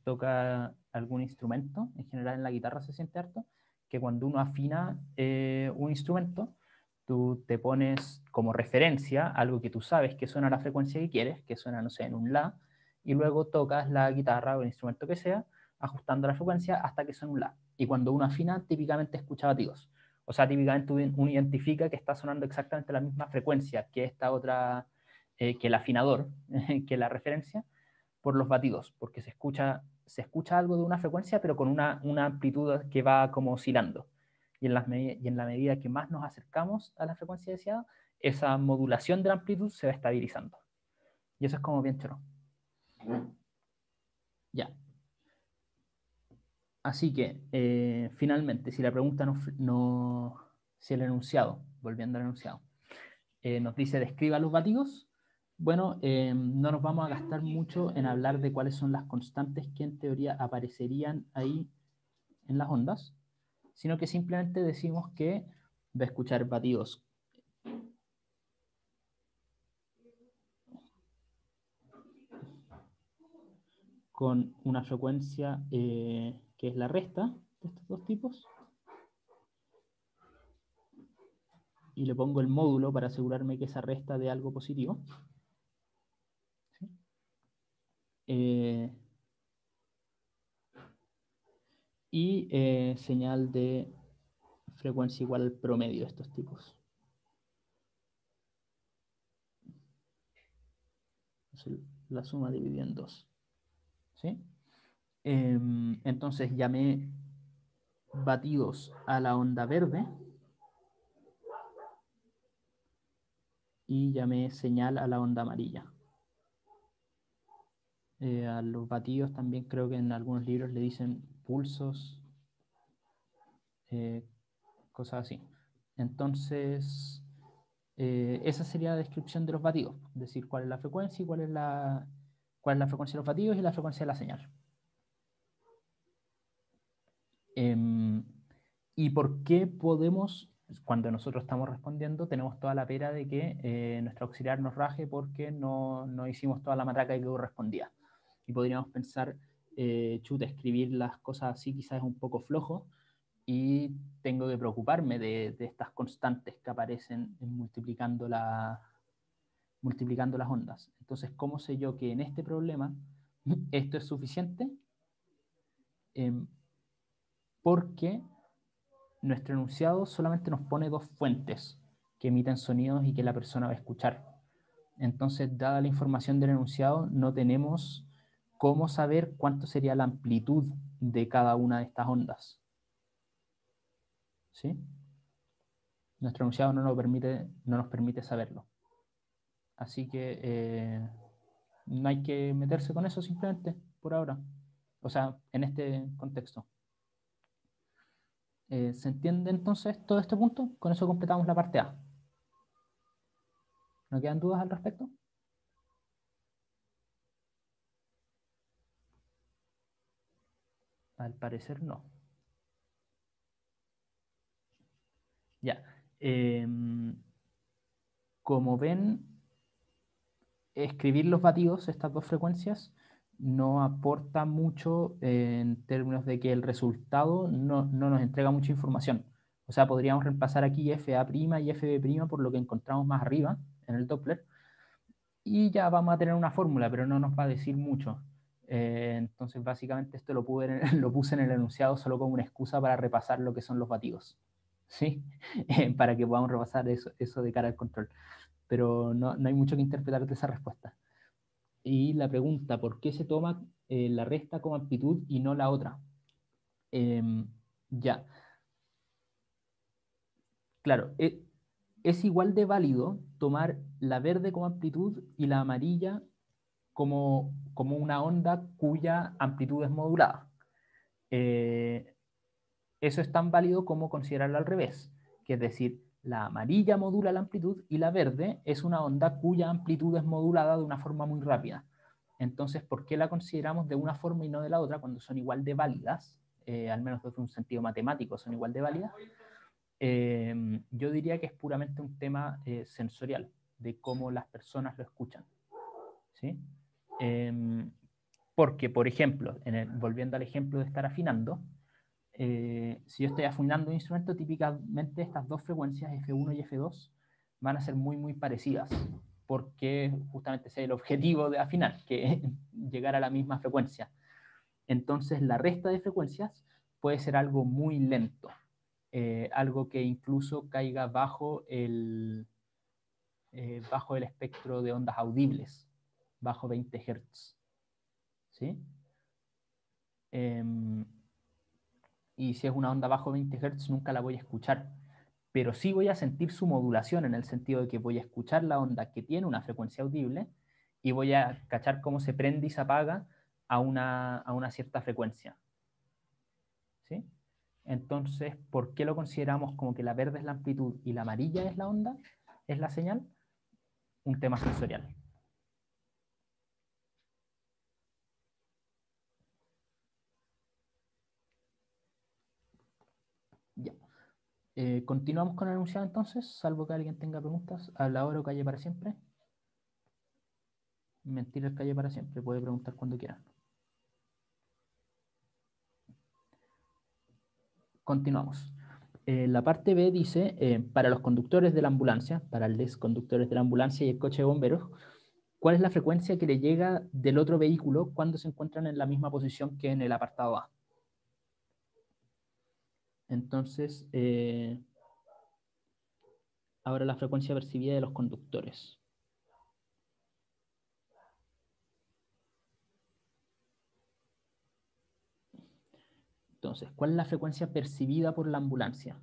toca algún instrumento, en general en la guitarra se siente harto, que cuando uno afina un instrumento, tú te pones como referencia algo que tú sabes que suena a la frecuencia que quieres, que suena, no sé, en un la, y luego tocas la guitarra o el instrumento que sea, ajustando la frecuencia hasta que suene un la. Y cuando uno afina, típicamente escucha batidos. O sea, típicamente uno identifica que está sonando exactamente la misma frecuencia que esta otra que el afinador, que la referencia, por los batidos, porque se escucha algo de una frecuencia, pero con una amplitud que va como oscilando. Y en la medida que más nos acercamos a la frecuencia deseada, esa modulación de la amplitud se va estabilizando. Y eso es como bien choro. Ya. Así que, finalmente, si la pregunta si el enunciado, volviendo al enunciado, nos dice describa los batidos, bueno, no nos vamos a gastar mucho en hablar de cuáles son las constantes que en teoría aparecerían ahí en las ondas, sino que simplemente decimos que va a escuchar batidos con una frecuencia que es la resta de estos dos tipos, y le pongo el módulo para asegurarme que esa resta de algo positivo. ¿Sí? Y señal de frecuencia igual al promedio de estos tipos. La suma dividida en 2. ¿Sí? Entonces llamé batidos a la onda verde y llamé señal a la onda amarilla. A los batidos también creo que en algunos libros le dicen pulsos, cosas así. Entonces, esa sería la descripción de los batidos, es decir, cuál es la frecuencia y cuál es la frecuencia de los batidos y la frecuencia de la señal. ¿Y por qué podemos, cuando nosotros estamos respondiendo, tenemos toda la pera de que nuestro auxiliar nos raje porque no hicimos toda la matraca que correspondía? Y podríamos pensar, chuta, escribir las cosas así quizás es un poco flojo y tengo que preocuparme de estas constantes que aparecen multiplicando las ondas. Entonces, ¿cómo sé yo que en este problema esto es suficiente? Porque nuestro enunciado solamente nos pone dos fuentes que emiten sonidos y que la persona va a escuchar. Entonces, dada la información del enunciado, no tenemos cómo saber cuánto sería la amplitud de cada una de estas ondas. ¿Sí? Nuestro enunciado no nos permite saberlo. Así que no hay que meterse con eso simplemente, por ahora. O sea, en este contexto. ¿Se entiende entonces todo este punto? Con eso completamos la parte A. ¿No quedan dudas al respecto? Al parecer no. Ya. Como ven, escribir los batidos, estas dos frecuencias, no aporta mucho en términos de que el resultado no nos entrega mucha información. O sea, podríamos reemplazar aquí FA' y FB' por lo que encontramos más arriba en el Doppler, y ya vamos a tener una fórmula, pero no nos va a decir mucho. Entonces, básicamente esto lo puse en el enunciado solo como una excusa para repasar lo que son los batidos, ¿sí? Para que podamos repasar eso de cara al control. Pero no hay mucho que interpretar de esa respuesta. Y la pregunta, ¿por qué se toma la resta como amplitud y no la otra? Ya. Claro, es igual de válido tomar la verde como amplitud y la amarilla como una onda cuya amplitud es modulada. Eso es tan válido como considerarlo al revés, que es decir, la amarilla modula la amplitud y la verde es una onda cuya amplitud es modulada de una forma muy rápida. Entonces, ¿por qué la consideramos de una forma y no de la otra cuando son igual de válidas? Al menos desde un sentido matemático son igual de válidas. Yo diría que es puramente un tema sensorial, de cómo las personas lo escuchan. ¿Sí? Porque, por ejemplo, volviendo al ejemplo de estar afinando, si yo estoy afinando un instrumento, típicamente estas dos frecuencias, F1 y F2, van a ser muy, muy parecidas, porque justamente ese es el objetivo de afinar, que es llegar a la misma frecuencia. Entonces, la resta de frecuencias puede ser algo muy lento, algo que incluso caiga bajo el espectro de ondas audibles, bajo 20 Hz. ¿Sí? Y si es una onda bajo 20 Hz nunca la voy a escuchar, pero sí voy a sentir su modulación en el sentido de que voy a escuchar la onda que tiene una frecuencia audible y voy a cachar cómo se prende y se apaga a una cierta frecuencia. ¿Sí? Entonces, ¿por qué lo consideramos como que la verde es la amplitud y la amarilla es la onda? ¿Es la señal? Un tema sensorial. Ya. Continuamos con el enunciado entonces, salvo que alguien tenga preguntas. ¿Habla ahora o calle para siempre? Mentira, el calle para siempre. Puede preguntar cuando quiera. Continuamos. La parte B dice, para los conductores de la ambulancia, para los conductores de la ambulancia y el coche de bomberos, ¿cuál es la frecuencia que le llega del otro vehículo cuando se encuentran en la misma posición que en el apartado A? Entonces, ahora la frecuencia percibida de los conductores. Entonces, ¿cuál es la frecuencia percibida por la ambulancia?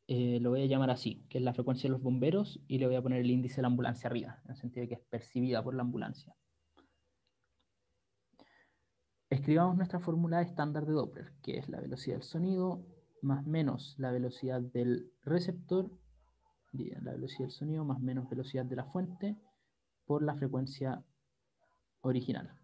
Lo voy a llamar así, que es la frecuencia de los bomberos, y le voy a poner el índice de la ambulancia arriba, en el sentido de que es percibida por la ambulancia. Escribamos nuestra fórmula estándar de Doppler, que es la velocidad del sonido más menos la velocidad del receptor, la velocidad del sonido más menos velocidad de la fuente por la frecuencia original.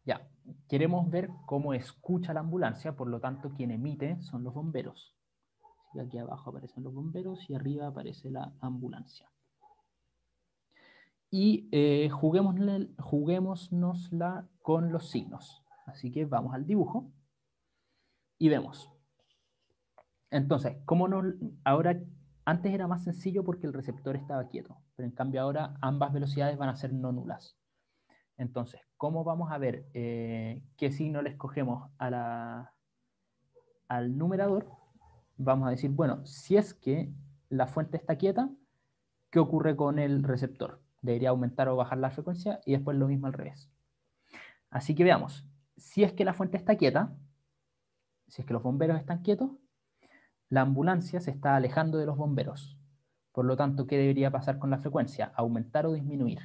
Ya, queremos ver cómo escucha la ambulancia, por lo tanto quien emite son los bomberos. Así que aquí abajo aparecen los bomberos y arriba aparece la ambulancia. Y juguémonosla con los signos. Así que vamos al dibujo y vemos. Entonces, ahora, antes era más sencillo porque el receptor estaba quieto, pero en cambio ahora ambas velocidades van a ser no nulas. Entonces, ¿cómo vamos a ver qué signo le escogemos al numerador? Vamos a decir, bueno, si es que la fuente está quieta, ¿qué ocurre con el receptor? Debería aumentar o bajar la frecuencia y después lo mismo al revés. Así que veamos, si es que la fuente está quieta, si es que los bomberos están quietos, la ambulancia se está alejando de los bomberos. Por lo tanto, ¿qué debería pasar con la frecuencia? ¿Aumentar o disminuir?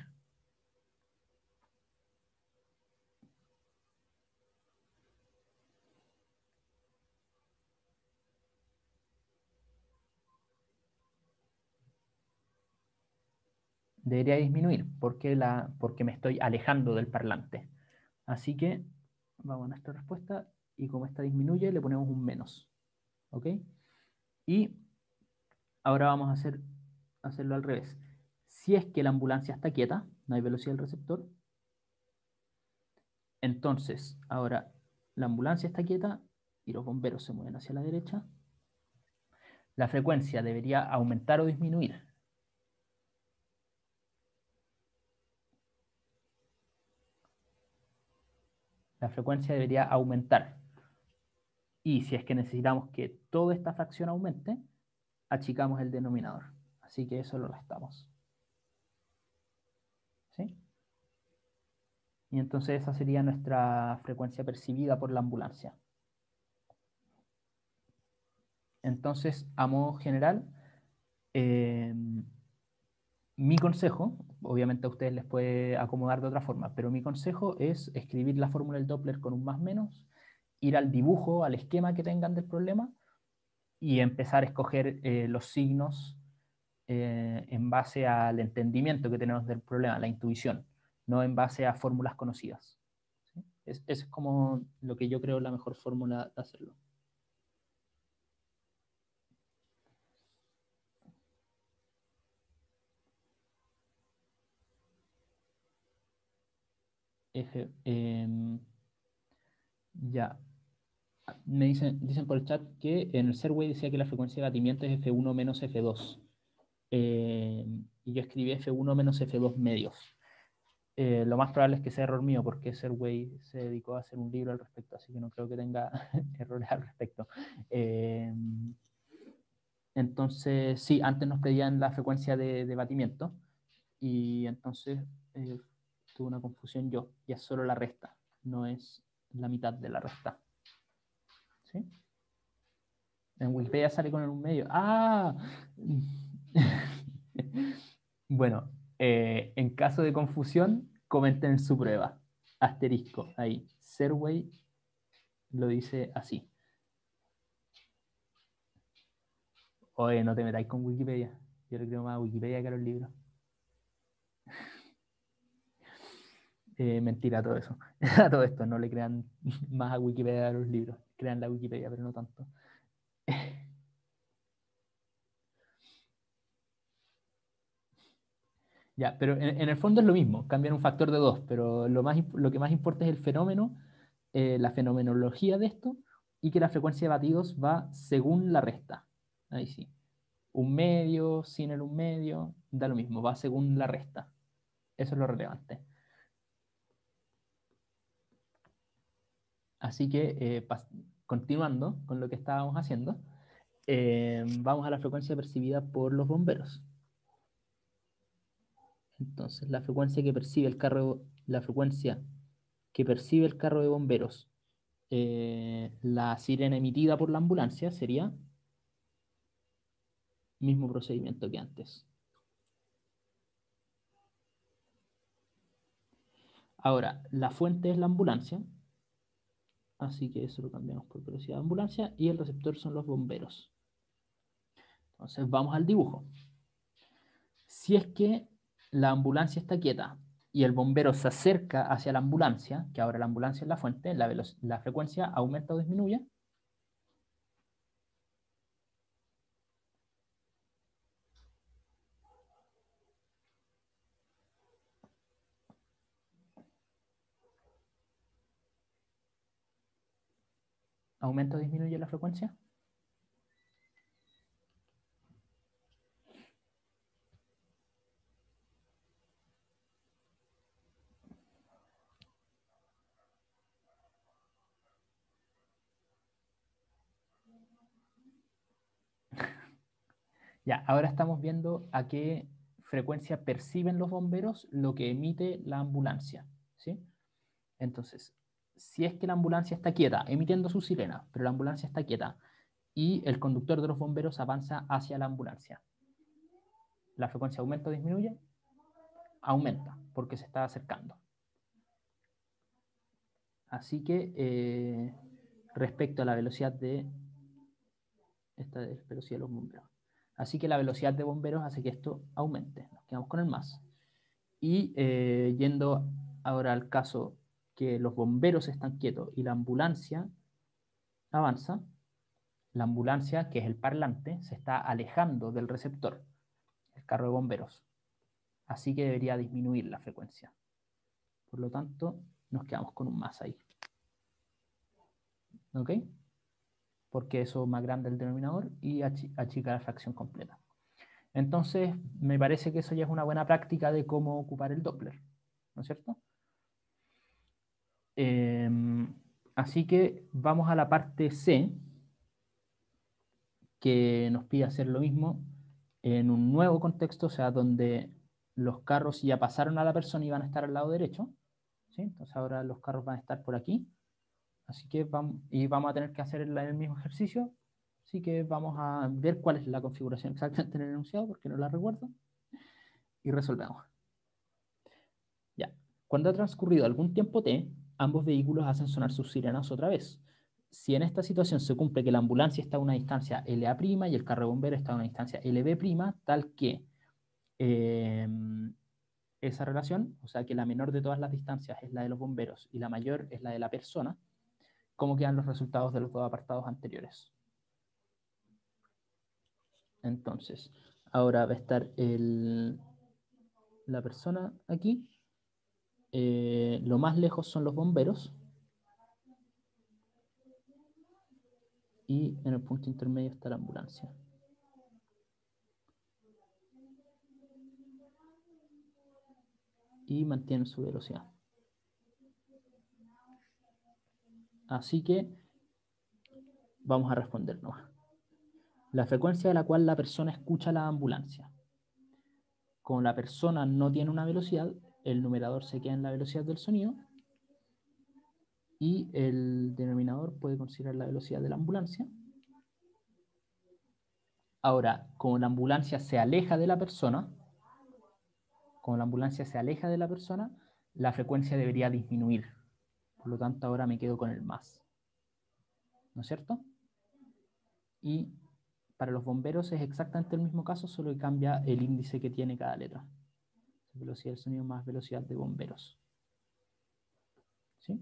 Debería disminuir porque me estoy alejando del parlante. Así que vamos a nuestra respuesta y como esta disminuye le ponemos un menos. ¿Ok? Y ahora vamos a hacerlo al revés. Si es que la ambulancia está quieta, no hay velocidad del receptor, entonces ahora la ambulancia está quieta y los bomberos se mueven hacia la derecha. La frecuencia debería aumentar o disminuir. La frecuencia debería aumentar. Y si es que necesitamos que toda esta fracción aumente, achicamos el denominador. Así que eso lo restamos. ¿Sí? Y entonces esa sería nuestra frecuencia percibida por la ambulancia. Entonces, a modo general, mi consejo, obviamente a ustedes les puede acomodar de otra forma, pero mi consejo es escribir la fórmula del Doppler con un más menos, ir al dibujo, al esquema que tengan del problema y empezar a escoger los signos en base al entendimiento que tenemos del problema, la intuición, no en base a fórmulas conocidas. ¿Sí? Esa es como lo que yo creo la mejor fórmula de hacerlo. Ya. Me dicen por el chat que en el Serway decía que la frecuencia de batimiento es F1 menos F2. Y yo escribí F1 menos F2 medios. Lo más probable es que sea error mío, porque Serway se dedicó a hacer un libro al respecto, así que no creo que tenga errores al respecto. Entonces, sí, antes nos pedían la frecuencia de batimiento, y entonces tuve una confusión yo, y es solo la resta, no es la mitad de la resta. ¿Sí? En Wikipedia sale con un medio. ¡Ah! Bueno, en caso de confusión, comenten en su prueba. Asterisco, ahí. Serway lo dice así. Oye, no te metáis con Wikipedia. Yo le creo más a Wikipedia que a los libros. Mentira todo eso. A todo esto, no le crean más a Wikipedia que a los libros. Crean la Wikipedia, pero no tanto. Ya, pero en el fondo es lo mismo, cambian un factor de 2, pero lo que más importa es el fenómeno, la fenomenología de esto, y que la frecuencia de batidos va según la resta. Ahí sí. Un medio, sin el un medio, da lo mismo, va según la resta. Eso es lo relevante. Así que, continuando con lo que estábamos haciendo, vamos a la frecuencia percibida por los bomberos. Entonces, la frecuencia que percibe el carro de bomberos, la sirena emitida por la ambulancia sería mismo procedimiento que antes. Ahora, la fuente es la ambulancia, así que eso lo cambiamos por velocidad de ambulancia, y el receptor son los bomberos. Entonces, vamos al dibujo. Si es que la ambulancia está quieta y el bombero se acerca hacia la ambulancia, que ahora la ambulancia es la fuente, la frecuencia aumenta o disminuye. ¿Aumenta o disminuye la frecuencia? Ya, ahora estamos viendo a qué frecuencia perciben los bomberos lo que emite la ambulancia, ¿sí? Entonces, si es que la ambulancia está quieta, emitiendo su sirena, pero la ambulancia está quieta y el conductor de los bomberos avanza hacia la ambulancia, ¿la frecuencia aumenta o disminuye? Aumenta, porque se está acercando. Así que, respecto a la velocidad de... Esta es la velocidad de los bomberos. Así que la velocidad de bomberos hace que esto aumente. Nos quedamos con el más. Y yendo ahora al caso que los bomberos están quietos y la ambulancia avanza, la ambulancia, que es el parlante, se está alejando del receptor, el carro de bomberos. Así que debería disminuir la frecuencia. Por lo tanto, nos quedamos con un más ahí. ¿Ok? Porque eso es más grande el denominador y achica la fracción completa. Entonces, me parece que eso ya es una buena práctica de cómo ocupar el Doppler, ¿no es cierto? Así que vamos a la parte C, que nos pide hacer lo mismo en un nuevo contexto, o sea, donde los carros ya pasaron a la persona y van a estar al lado derecho, ¿sí? Entonces ahora los carros van a estar por aquí, así que vamos a tener que hacer el mismo ejercicio, Así que vamos a ver cuál es la configuración exactamente en el enunciado, porque no la recuerdo, y resolvemos. Ya. Cuando ha transcurrido algún tiempo t, ambos vehículos hacen sonar sus sirenas otra vez. Si en esta situación se cumple que la ambulancia está a una distancia LA' y el carro de bomberos está a una distancia LB', tal que esa relación, o sea que la menor de todas las distancias es la de los bomberos y la mayor es la de la persona, ¿cómo quedan los resultados de los dos apartados anteriores? Entonces, ahora va a estar la persona aquí. Lo más lejos son los bomberos. Y en el punto intermedio está la ambulancia. Y mantienen su velocidad. Así que vamos a responder nomás. La frecuencia a la cual la persona escucha la ambulancia. Como la persona no tiene una velocidad, el numerador se queda en la velocidad del sonido y el denominador puede considerar la velocidad de la ambulancia. Ahora, como la ambulancia se aleja de la persona, la frecuencia debería disminuir. Por lo tanto, ahora me quedo con el más. ¿No es cierto? Y para los bomberos es exactamente el mismo caso, solo que cambia el índice que tiene cada letra. Velocidad del sonido más velocidad de bomberos. ¿Sí?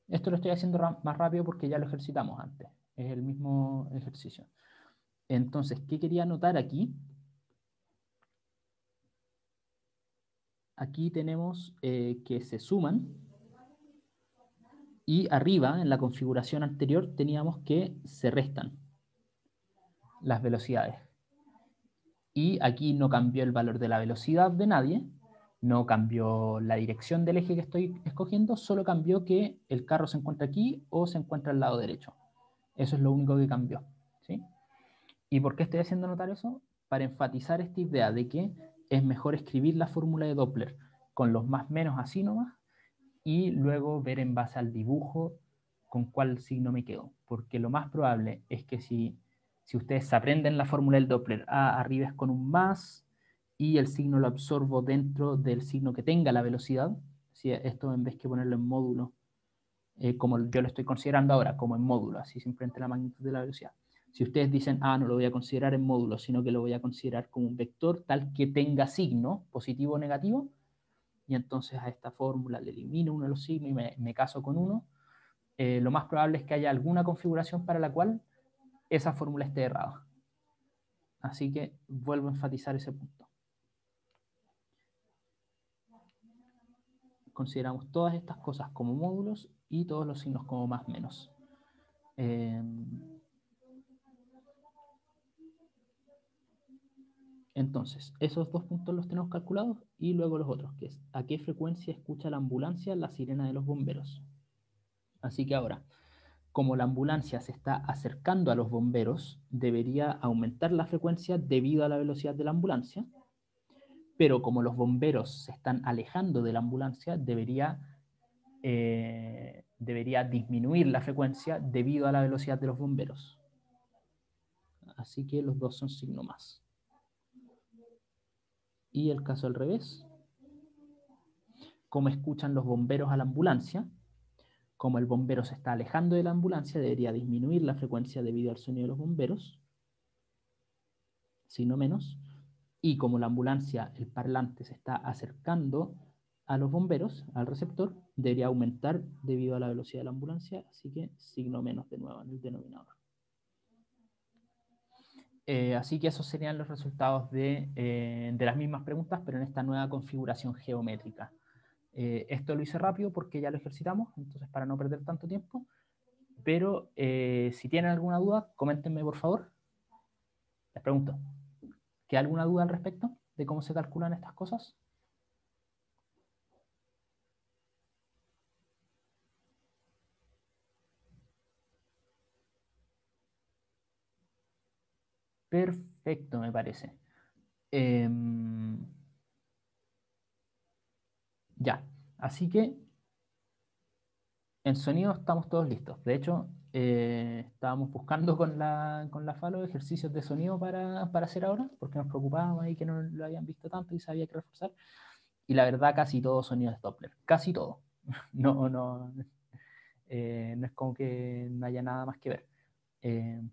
Esto lo estoy haciendo más rápido porque ya lo ejercitamos antes. Es el mismo ejercicio. Entonces, ¿qué quería anotar aquí? Aquí tenemos que se suman. Y arriba, en la configuración anterior, teníamos que se restan las velocidades. Y aquí no cambió el valor de la velocidad de nadie, no cambió la dirección del eje que estoy escogiendo, solo cambió que el carro se encuentra aquí o se encuentra al lado derecho. Eso es lo único que cambió. ¿Sí? ¿Y por qué estoy haciendo notar eso? Para enfatizar esta idea de que es mejor escribir la fórmula de Doppler con los más menos así nomás y luego ver en base al dibujo con cuál signo me quedo. Porque lo más probable es que si ustedes aprenden la fórmula del Doppler, A arriba es con un más y el signo lo absorbo dentro del signo que tenga la velocidad, si esto en vez que ponerlo en módulo, como yo lo estoy considerando ahora, como en módulo, así simplemente la magnitud de la velocidad. Si ustedes dicen, no lo voy a considerar en módulo, sino que lo voy a considerar como un vector tal que tenga signo, positivo o negativo, y entonces a esta fórmula le elimino uno de los signos y me caso con uno, lo más probable es que haya alguna configuración para la cual esa fórmula esté errada. Así que vuelvo a enfatizar ese punto. Consideramos todas estas cosas como módulos y todos los signos como más menos. Entonces, esos dos puntos los tenemos calculados y luego los otros, que es a qué frecuencia escucha la ambulancia la sirena de los bomberos. Así que ahora, como la ambulancia se está acercando a los bomberos, debería aumentar la frecuencia debido a la velocidad de la ambulancia, pero como los bomberos se están alejando de la ambulancia, debería disminuir la frecuencia debido a la velocidad de los bomberos. Así que los dos son signo más. Y el caso al revés, como escuchan los bomberos a la ambulancia, como el bombero se está alejando de la ambulancia, debería disminuir la frecuencia debido al sonido de los bomberos, signo menos, y como la ambulancia, el parlante se está acercando a los bomberos, al receptor, debería aumentar debido a la velocidad de la ambulancia, así que signo menos de nuevo en el denominador. Así que esos serían los resultados de las mismas preguntas, pero en esta nueva configuración geométrica. Esto lo hice rápido porque ya lo ejercitamos, entonces para no perder tanto tiempo, pero si tienen alguna duda, coméntenme por favor. Les pregunto, ¿queda alguna duda al respecto de cómo se calculan estas cosas? Perfecto, me parece. Ya, así que En sonido estamos todos listos. De hecho, estábamos buscando con la Falo ejercicios de sonido para hacer ahora, porque nos preocupábamos ahí que no lo habían visto tanto y se había que reforzar. Y la verdad, casi todo sonido es Doppler. Casi todo. No, no, no es como que no haya nada más que ver.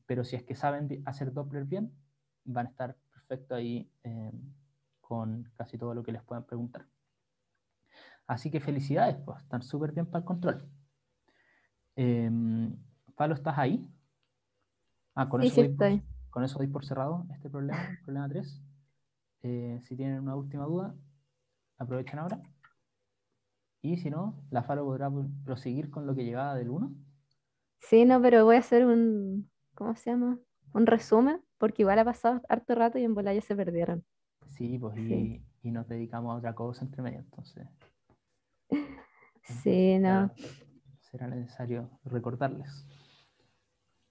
Pero si es que saben hacer Doppler bien, van a estar perfecto ahí con casi todo lo que les puedan preguntar. Así que felicidades, pues, están súper bien para el control. Falo, ¿estás ahí? Ah, Sí, sí estoy. con eso doy por cerrado este problema, el problema 3. Si tienen una última duda, aprovechen ahora. Y si no, la Falo podrá proseguir con lo que llevaba del 1. Sí, no, pero voy a hacer un, ¿cómo se llama? Un resumen, porque igual ha pasado harto rato y en bola ya se perdieron. Sí, pues Sí, y nos dedicamos a otra cosa entre medio, entonces sí, no, será necesario recordarles.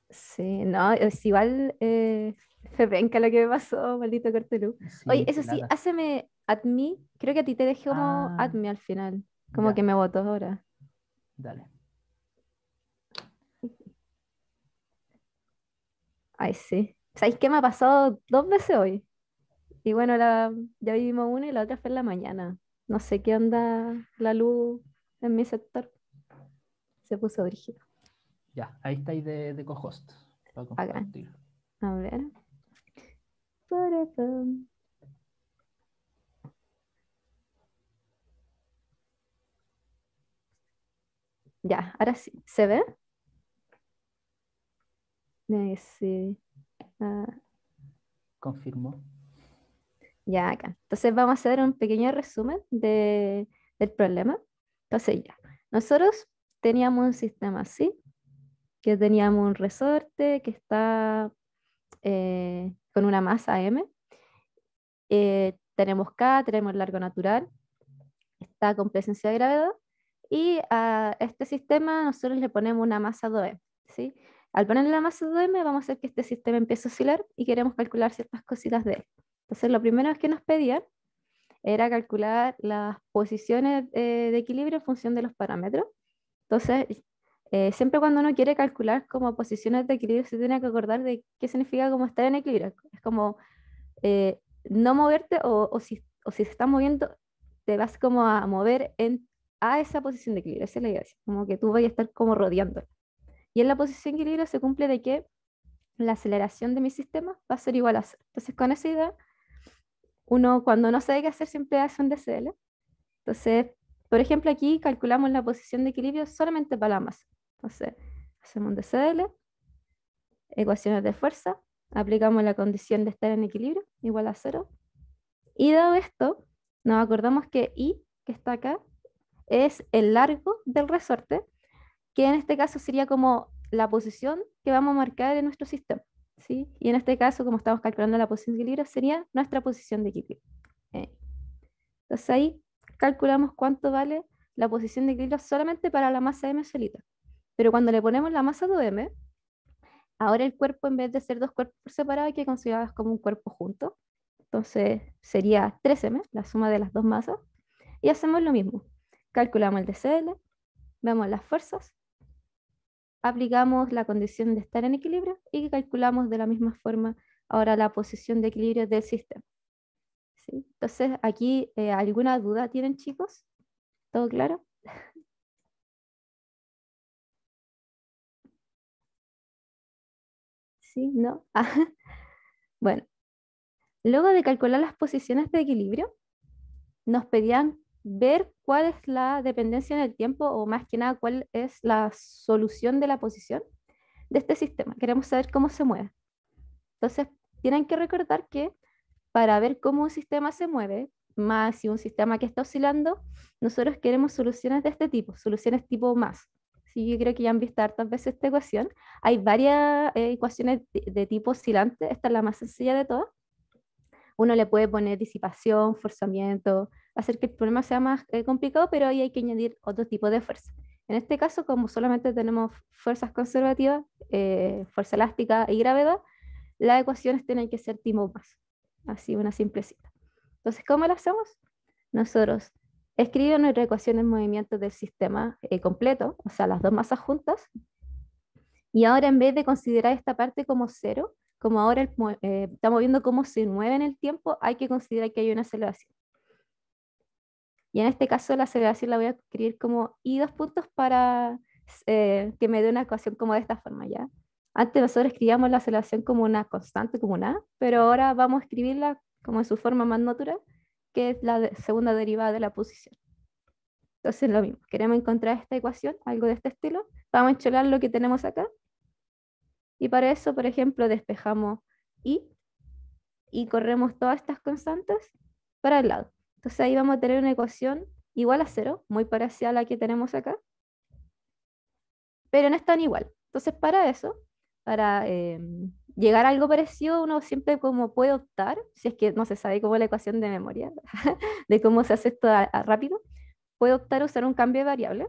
sí, no, es igual, fue penca lo que me pasó, maldito Cortelú. Oye, Sí, eso qué sí, lata. háceme admin, creo que a ti te dejé como Ah, admin al final, como ya, que me votó ahora. dale. Ay, sí. ¿Sabéis qué me ha pasado 2 veces hoy? Y bueno, ya vivimos una y la otra fue en la mañana. No sé qué onda la luz en mi sector. Se puso brígido. Ya, ahí estáis de co-host para Acá. compartir. A ver. Parapam. Ya, ahora sí. ¿Se ve? Sí. Ah, Confirmo. ya, acá. Entonces vamos a hacer un pequeño resumen del problema. Entonces ya. Nosotros teníamos un sistema así, que teníamos un resorte que está con una masa M. Tenemos K, tenemos largo natural, está con presencia de gravedad. Y a este sistema nosotros le ponemos una masa 2M, ¿sí? Al ponerle la masa 2M vamos a hacer que este sistema empiece a oscilar y queremos calcular ciertas cositas de él. Entonces lo primero que nos pedían era calcular las posiciones de equilibrio en función de los parámetros. Entonces, siempre cuando uno quiere calcular como posiciones de equilibrio se tiene que acordar de qué significa como estar en equilibrio. Es como no moverte o si se está moviendo, te vas como a mover a esa posición de equilibrio. Esa es la idea, así, como que tú vayas a estar como rodeando. Y en la posición de equilibrio se cumple de que la aceleración de mi sistema va a ser igual a cero. Entonces, con esa idea, uno cuando no sabe qué hacer siempre hace un DCL. Entonces, por ejemplo, aquí calculamos la posición de equilibrio solamente para la masa. Entonces, hacemos un DCL, ecuaciones de fuerza, aplicamos la condición de estar en equilibrio, igual a cero. Y dado esto, nos acordamos que I, que está acá, es el largo del resorte, que en este caso sería como la posición que vamos a marcar en nuestro sistema, ¿sí? Y en este caso, como estamos calculando la posición de equilibrio, sería nuestra posición de equilibrio. Eh, Entonces ahí calculamos cuánto vale la posición de equilibrio solamente para la masa M solita. Pero cuando le ponemos la masa 2M, ahora el cuerpo en vez de ser dos cuerpos por separado hay que considerarlos como un cuerpo junto. Entonces sería 3M, la suma de las dos masas. Y hacemos lo mismo. Calculamos el DCL, vemos las fuerzas, aplicamos la condición de estar en equilibrio y calculamos de la misma forma ahora la posición de equilibrio del sistema. ¿Sí? Entonces, aquí, ¿alguna duda tienen, chicos? ¿Todo claro? ¿Sí? ¿No? Ah, bueno, luego de calcular las posiciones de equilibrio, nos pedían ver cuál es la dependencia en el tiempo o más que nada cuál es la solución de la posición de este sistema. Queremos saber cómo se mueve. Entonces, tienen que recordar que para ver cómo un sistema se mueve, más si un sistema que está oscilando, nosotros queremos soluciones de este tipo, soluciones tipo más. Sí, yo creo que ya han visto hartas veces esta ecuación. Hay varias ecuaciones de tipo oscilante, esta es la más sencilla de todas. Uno le puede poner disipación, forzamiento, hacer que el problema sea más complicado, pero ahí hay que añadir otro tipo de fuerza. En este caso, como solamente tenemos fuerzas conservativas, fuerza elástica y gravedad, las ecuaciones tienen que ser tipo más. Así, una simplecita. Entonces, ¿cómo lo hacemos? Nosotros escribe nuestra ecuación en movimientos del sistema completo, o sea, las dos masas juntas, y ahora en vez de considerar esta parte como cero, como ahora estamos viendo cómo se mueve en el tiempo, hay que considerar que hay una aceleración. Y en este caso la aceleración la voy a escribir como i dos puntos para que me dé una ecuación como de esta forma, ¿ya? Antes nosotros escribíamos la aceleración como una constante, como una A, pero ahora vamos a escribirla como en su forma más natural, que es la segunda derivada de la posición. Entonces lo mismo, queremos encontrar esta ecuación, algo de este estilo, vamos a encholar lo que tenemos acá, y para eso, por ejemplo, despejamos i y corremos todas estas constantes para el lado. Entonces ahí vamos a tener una ecuación igual a cero, muy parecida a la que tenemos acá, pero no es tan igual. Entonces para eso, para llegar a algo parecido, uno siempre como puede optar, si es que no se sabe cómo es la ecuación de memoria, de cómo se hace esto rápido, puede optar a usar un cambio de variable.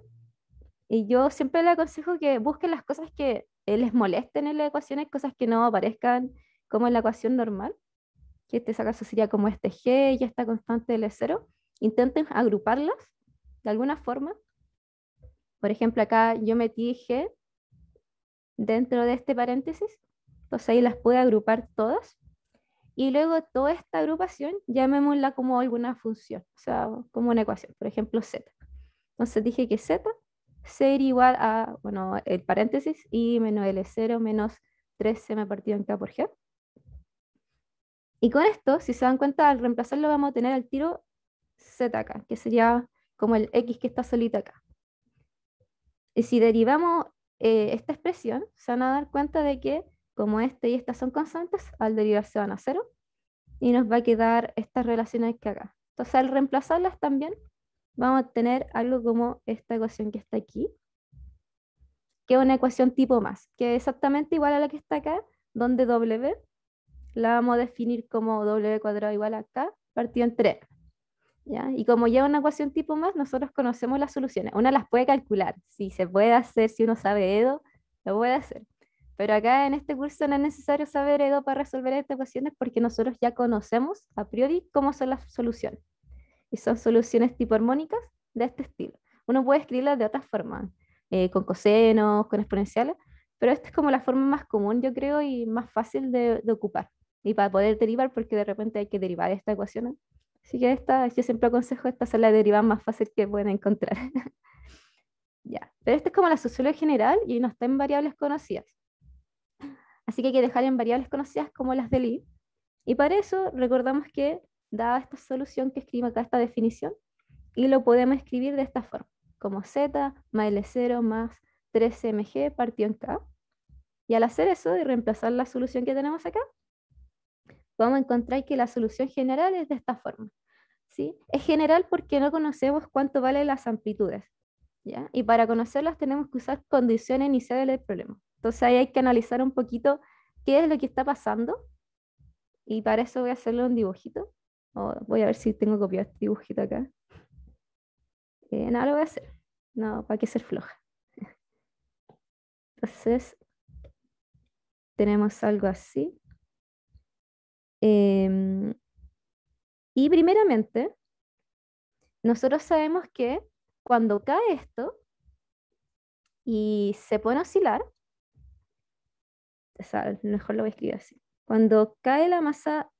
Y yo siempre le aconsejo que busquen las cosas que les molesten en la ecuación, hay cosas que no aparezcan como en la ecuación normal, que este caso sería como este G y esta constante L0. Intenten agruparlas de alguna forma. Por ejemplo, acá yo metí G dentro de este paréntesis, entonces ahí las puedo agrupar todas. Y luego toda esta agrupación llamémosla como alguna función, o sea, como una ecuación, por ejemplo, z. Entonces dije que z sería igual a, bueno, el paréntesis i menos L0 menos 3m partido en k por g. Y con esto, si se dan cuenta, al reemplazarlo vamos a tener al tiro z acá, que sería como el x que está solito acá. Y si derivamos esta expresión, se van a dar cuenta de que como este y estas son constantes, al derivar se van a cero y nos va a quedar estas relaciones que acá. Entonces al reemplazarlas también vamos a tener algo como esta ecuación que está aquí, que es una ecuación tipo más, que es exactamente igual a la que está acá, donde w la vamos a definir como w cuadrado igual a k partido entre n. ¿Ya? Y como lleva una ecuación tipo más, nosotros conocemos las soluciones. Una las puede calcular. Si se puede hacer, si uno sabe EDO, lo puede hacer. Pero acá en este curso no es necesario saber EDO para resolver estas ecuaciones porque nosotros ya conocemos a priori cómo son las soluciones. Y son soluciones tipo armónicas de este estilo. Uno puede escribirlas de otras formas, con cosenos, con exponenciales, pero esta es como la forma más común, yo creo, y más fácil de ocupar. Y para poder derivar, porque de repente hay que derivar esta ecuación. Así que esta, yo siempre aconsejo esta es la derivada más fácil que pueden encontrar. Ya, pero esta es como la solución general y no está en variables conocidas. Así que hay que dejar en variables conocidas como las del i. Y para eso recordamos que, dada esta solución que escribimos acá, esta definición, y lo podemos escribir de esta forma, como z más L0 más 3mg partido en k. Y al hacer eso y reemplazar la solución que tenemos acá, vamos a encontrar que la solución general es de esta forma. ¿Sí? Es general porque no conocemos cuánto valen las amplitudes, ¿ya? Y para conocerlas tenemos que usar condiciones iniciales del problema. Entonces ahí hay que analizar un poquito qué es lo que está pasando y para eso voy a hacerle un dibujito. Voy a ver si tengo copiado este dibujito acá. No lo voy a hacer, no, para qué ser floja. Entonces tenemos algo así. Em, y primeramente, nosotros sabemos que cuando cae esto y se pone a oscilar, o sea, mejor lo voy a escribir así. Cuando cae la masa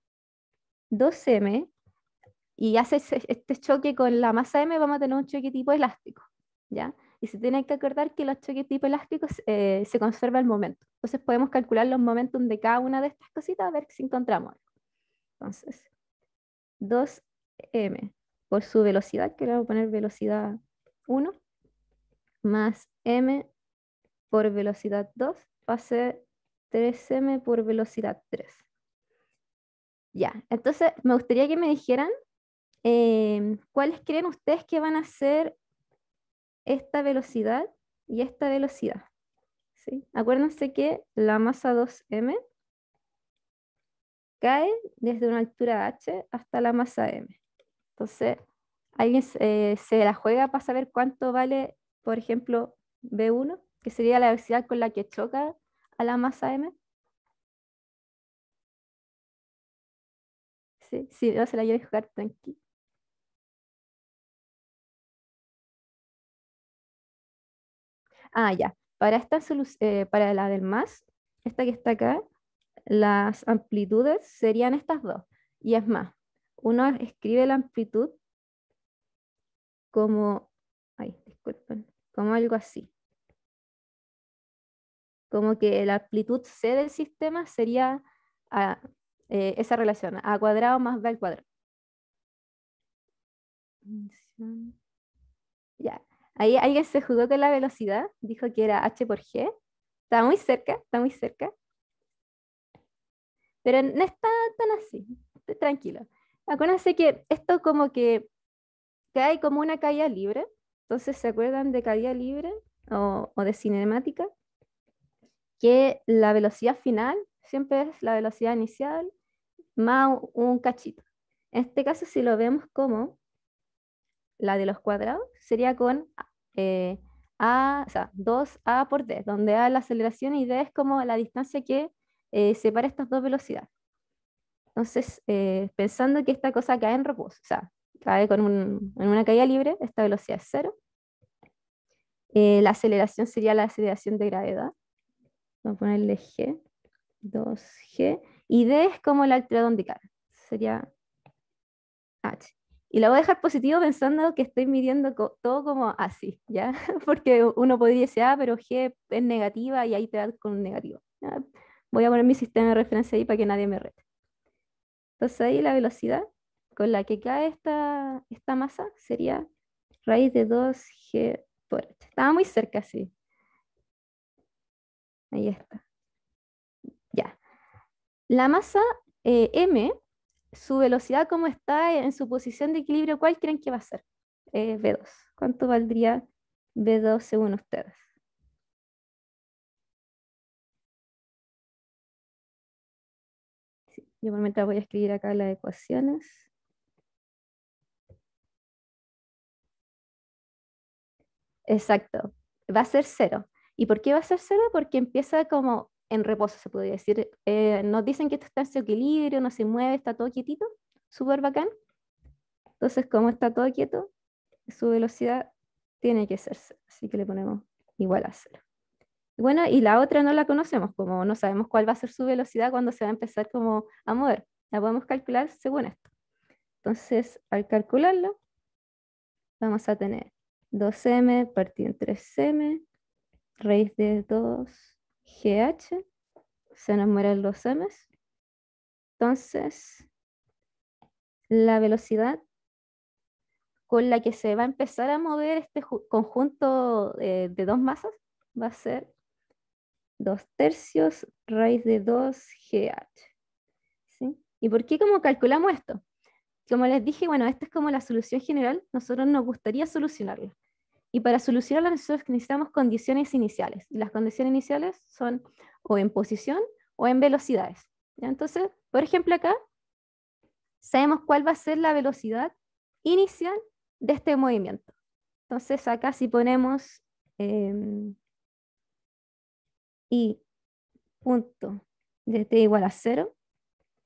2m y hace este choque con la masa m, vamos a tener un choque tipo elástico, ¿ya? Y se tiene que acordar que los choques tipo elásticos se conserva el momento. Entonces podemos calcular los momentos de cada una de estas cositas a ver si encontramos algo. Entonces, 2m por su velocidad, que le voy a poner velocidad 1, más m por velocidad 2, va a ser 3m por velocidad 3. Ya, entonces me gustaría que me dijeran cuáles creen ustedes que van a ser esta velocidad y esta velocidad. ¿Sí? Acuérdense que la masa 2m cae desde una altura h hasta la masa m. Entonces, alguien se la juega para saber cuánto vale, por ejemplo, v1, que sería la velocidad con la que choca a la masa m. Sí, sí, no se la voy a jugar tranquilo. Ah, ya. Para la del más, esta que está acá, las amplitudes serían estas dos. Y es más, uno escribe la amplitud como, ay, disculpen, como algo así. Como que la amplitud C del sistema sería a- esa relación, a cuadrado más b al cuadrado. Ya. Ahí alguien se jugó con la velocidad, dijo que era h por g. Está muy cerca, está muy cerca. Pero no está tan así. Tranquilo. Acuérdense que esto como que hay como una caída libre. Entonces, ¿se acuerdan de caída libre o de cinemática? Que la velocidad final siempre es la velocidad inicial más un cachito. En este caso, si lo vemos como la de los cuadrados, sería con eh, A, o sea, 2A por D, donde A es la aceleración y D es como la distancia que separa estas dos velocidades. Entonces, pensando que esta cosa cae en reposo, o sea, cae en una caída libre, esta velocidad es cero. La aceleración sería la aceleración de gravedad. Vamos a ponerle G, 2G. Y D es como la altura donde cae. Sería H. Y la voy a dejar positivo pensando que estoy midiendo todo como así, ¿ya? Porque uno podría decir, ah, pero G es negativa y ahí te da con un negativo. ¿Ya? Voy a poner mi sistema de referencia ahí para que nadie me rete. Entonces ahí la velocidad con la que cae esta masa sería raíz de 2G por H. Estaba muy cerca, sí. Ahí está. Ya. La masa M, su velocidad como está en su posición de equilibrio, ¿cuál creen que va a ser? V2. ¿Cuánto valdría V2 según ustedes? Sí, yo por mientras voy a escribir acá las ecuaciones. Exacto, va a ser cero. ¿Y por qué va a ser cero? Porque empieza como en reposo, se podría decir. Nos dicen que esto está en su equilibrio, no se mueve, está todo quietito, súper bacán. Entonces, como está todo quieto, su velocidad tiene que ser cero. Así que le ponemos igual a cero. Bueno, y la otra no la conocemos, como no sabemos cuál va a ser su velocidad cuando se va a empezar como a mover. La podemos calcular según esto. Entonces, al calcularlo, vamos a tener 2m partido en 3m raíz de 2GH, se nos mueren los m's. Entonces, la velocidad con la que se va a empezar a mover este conjunto de dos masas va a ser 2/3 raíz de 2GH. ¿Sí? ¿Y por qué cómo calculamos esto? Como les dije, bueno, esta es como la solución general, nosotros nos gustaría solucionarla. Y para solucionarla nosotros necesitamos condiciones iniciales. Y las condiciones iniciales son o en posición o en velocidades. ¿Ya? Entonces, por ejemplo, acá sabemos cuál va a ser la velocidad inicial de este movimiento. Entonces, acá si ponemos i punto de t igual a 0,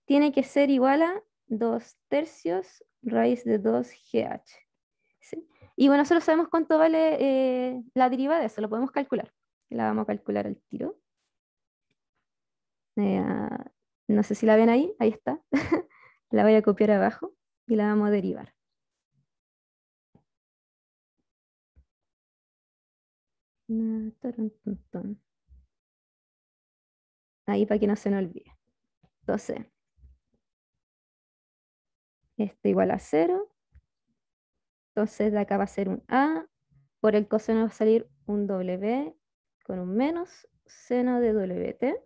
tiene que ser igual a 2/3 raíz de 2GH. ¿Sí? Y bueno, nosotros sabemos cuánto vale la derivada de eso, lo podemos calcular. La vamos a calcular al tiro. Ah, no sé si la ven ahí está. La voy a copiar abajo y la vamos a derivar. Tarun, tun, tun. Ahí para que no se nos olvide. Entonces, esto igual a 0. Entonces de acá va a ser un A. Por el coseno va a salir un W con un menos seno de WT.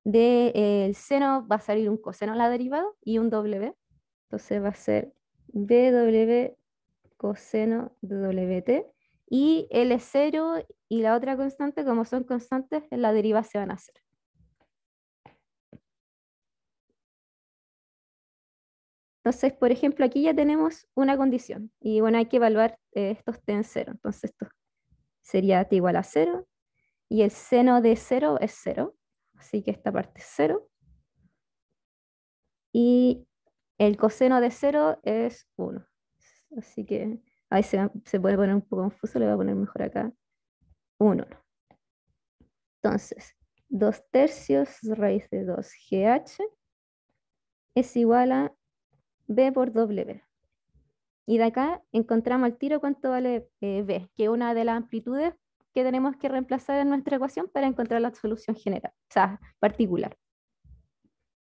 El seno va a salir un coseno a la derivada y un W. Entonces va a ser BW coseno de WT. Y L0 y la otra constante, como son constantes, en la deriva se van a hacer. Entonces, por ejemplo, aquí ya tenemos una condición. Y bueno, hay que evaluar estos t en cero. Entonces, esto sería t igual a 0. Y el seno de 0 es 0. Así que esta parte es 0. Y el coseno de 0 es 1. Así que ahí se puede poner un poco confuso, le voy a poner mejor acá un 1. Entonces, 2/3 raíz de 2GH es igual a B por W. Y de acá encontramos al tiro cuánto vale B, que es una de las amplitudes que tenemos que reemplazar en nuestra ecuación para encontrar la solución general, o sea, particular.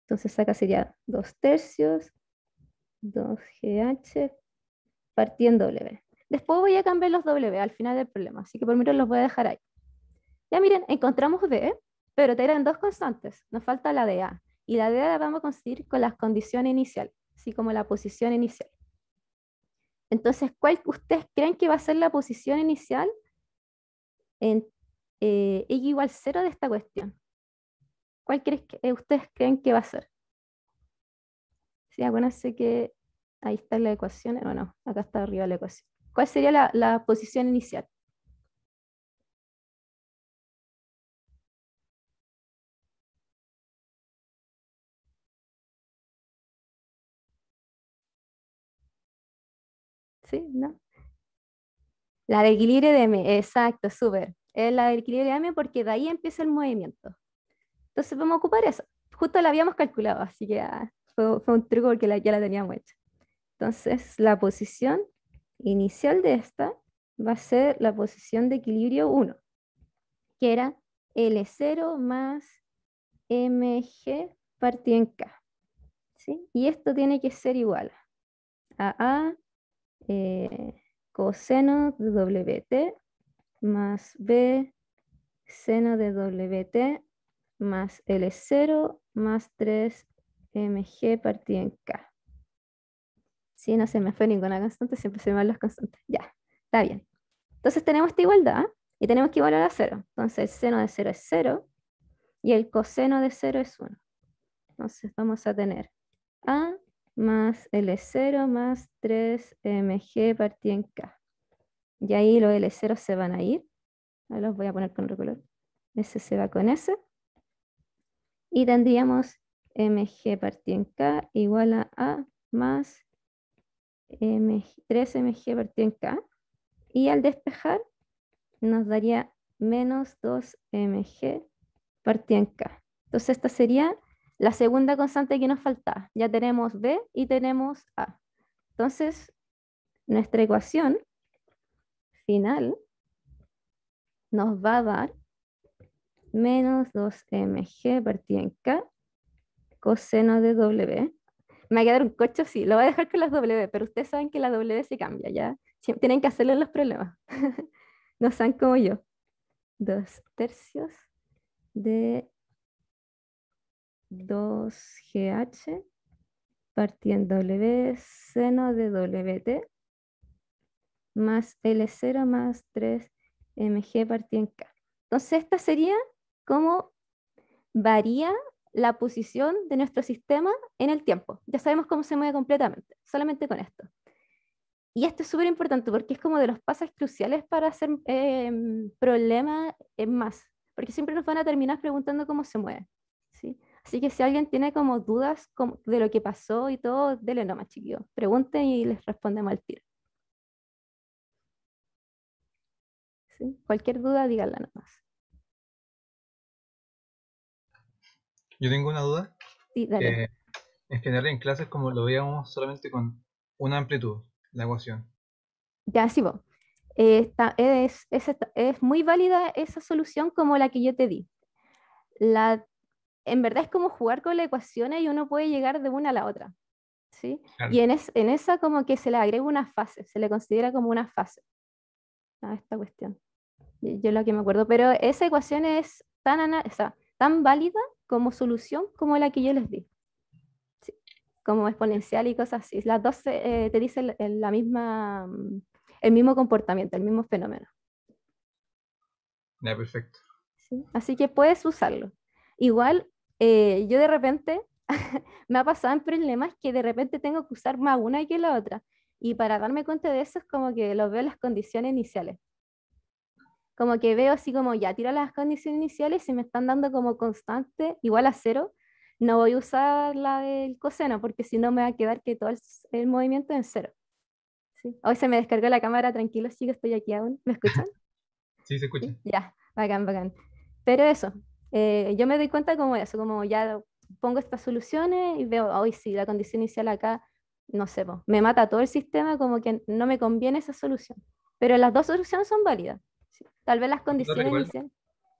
Entonces acá sería 2/3, 2GH partido en W. Después voy a cambiar los W al final del problema, así que por mí los voy a dejar ahí. Ya miren, encontramos B, pero te eran dos constantes, nos falta la de A. Y la de A la vamos a conseguir con las condiciones iniciales, así como la posición inicial. Entonces, ¿cuál ustedes creen que va a ser la posición inicial en y igual 0 de esta cuestión? ¿Cuál ustedes creen que va a ser? Sí, acuérdense que ahí está la ecuación, o no, acá está arriba la ecuación. ¿Cuál sería la posición inicial? ¿Sí? ¿No? La de equilibrio de M, exacto, súper. Es la del equilibrio de M porque de ahí empieza el movimiento. Entonces vamos a ocupar eso. Justo la habíamos calculado, así que fue un truco porque ya la teníamos hecha. Entonces la posición inicial de esta va a ser la posición de equilibrio 1, que era L0 más mg partido en K. ¿Sí? Y esto tiene que ser igual a coseno de WT más B seno de WT más L0 más 3 mg partido en K. Sí, no se me fue ninguna constante, siempre se me van las constantes. Ya, está bien. Entonces tenemos esta igualdad y tenemos que igualar a 0. Entonces el seno de 0 es 0 y el coseno de 0 es 1. Entonces vamos a tener A más L0 más 3 mg partido en K. Y ahí los L0 se van a ir. Ahora los voy a poner con recolor. Ese se va con ese. Y tendríamos mg partido en K igual a A más 3 mg partido en K. Y al despejar nos daría menos 2 mg partido en K. Entonces esta sería la segunda constante que nos faltaba. Ya tenemos B y tenemos A. Entonces nuestra ecuación final nos va a dar menos 2 mg partido en K coseno de W. Me va a quedar un corcho, sí, lo voy a dejar con las W, pero ustedes saben que la W se cambia, ¿ya? Tienen que hacerlo en los problemas. No sean como yo. 2/3 de 2GH partido en W seno de WT más L0 más 3 mg partido en K. Entonces esta sería como varía la posición de nuestro sistema en el tiempo. Ya sabemos cómo se mueve completamente, solamente con esto. Y esto es súper importante porque es como de los pasos cruciales para hacer problemas en más, porque siempre nos van a terminar preguntando cómo se mueve. ¿Sí? Así que si alguien tiene como dudas de lo que pasó y todo, denle nomás, chiquillos. Pregunten y les respondemos al tiro. ¿Sí? Cualquier duda, díganla nomás. Yo tengo una duda. Sí, dale. En general en clases como lo veíamos solamente con una amplitud, la ecuación. Ya, sí, vos. Es muy válida esa solución como la que yo te di. En verdad es como jugar con las ecuaciones y uno puede llegar de una a la otra. ¿Sí? Claro. Y en esa como que se le agrega una fase, se le considera como una fase a esta cuestión. Yo lo que me acuerdo, pero esa ecuación es o sea, tan válida como solución como la que yo les di. Sí, como exponencial y cosas así. Las dos te dicen el mismo comportamiento, el mismo fenómeno. Ya, perfecto. ¿Sí? Así que puedes usarlo. Igual, yo de repente me ha pasado en problemas que de repente tengo que usar más una que la otra. Y para darme cuenta de eso es como que lo veo en las condiciones iniciales. Como que veo así como ya tiro las condiciones iniciales y me están dando como constante igual a 0. No voy a usar la del coseno porque si no me va a quedar que todo el movimiento en 0. ¿Sí? Hoy se me descargó la cámara, tranquilos chicos, estoy aquí aún. ¿Me escuchan? Sí, se escucha. ¿Sí? Ya, bacán, bacán. Pero eso, yo me doy cuenta como eso, como ya pongo estas soluciones y veo, hoy sí, la condición inicial acá, no sé, po, me mata todo el sistema, como que no me conviene esa solución. Pero las dos soluciones son válidas. ¿Sí? Tal vez las Claro, condiciones igual, iniciales.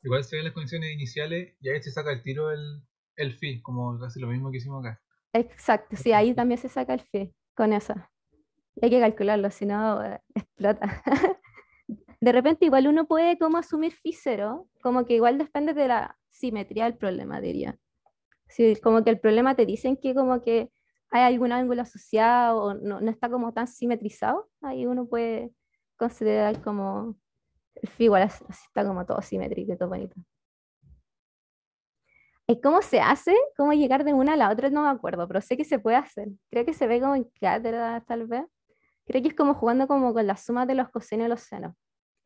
igual se ven las condiciones iniciales y ahí se saca el tiro el phi, como casi lo mismo que hicimos acá. Exacto, sí, ahí también se saca el phi con eso. Y hay que calcularlo, si no, explota. De repente igual uno puede como asumir phi cero, como que igual depende de la simetría del problema, diría. Sí, como que el problema te dicen que como que hay algún ángulo asociado o no está como tan simetrizado, ahí uno puede considerar como el phi igual así está como todo simétrico y todo bonito. ¿Y cómo se hace? ¿Cómo llegar de una a la otra? No me acuerdo, pero sé que se puede hacer. Creo que se ve como en cátedra, tal vez. Creo que es como jugando como con la suma de los cosinos y los senos,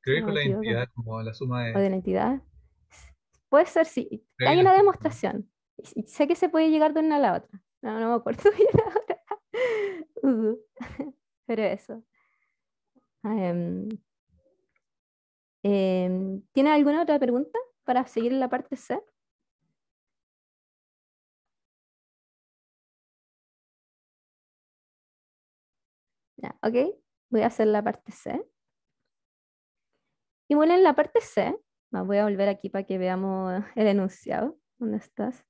Creo si que no con me la equivoco. identidad, como la suma O de de... la entidad. Puede ser, sí. Creo Hay que una las- demostración. Y sé que se puede llegar de una a la otra. No, no me acuerdo bien ahora. Uh, Pero eso. Em, ¿Tiene alguna otra pregunta para seguir en la parte C? Ya, ok. Voy a hacer la parte C. Y bueno, en la parte C, voy a volver aquí para que veamos el enunciado. ¿Dónde estás?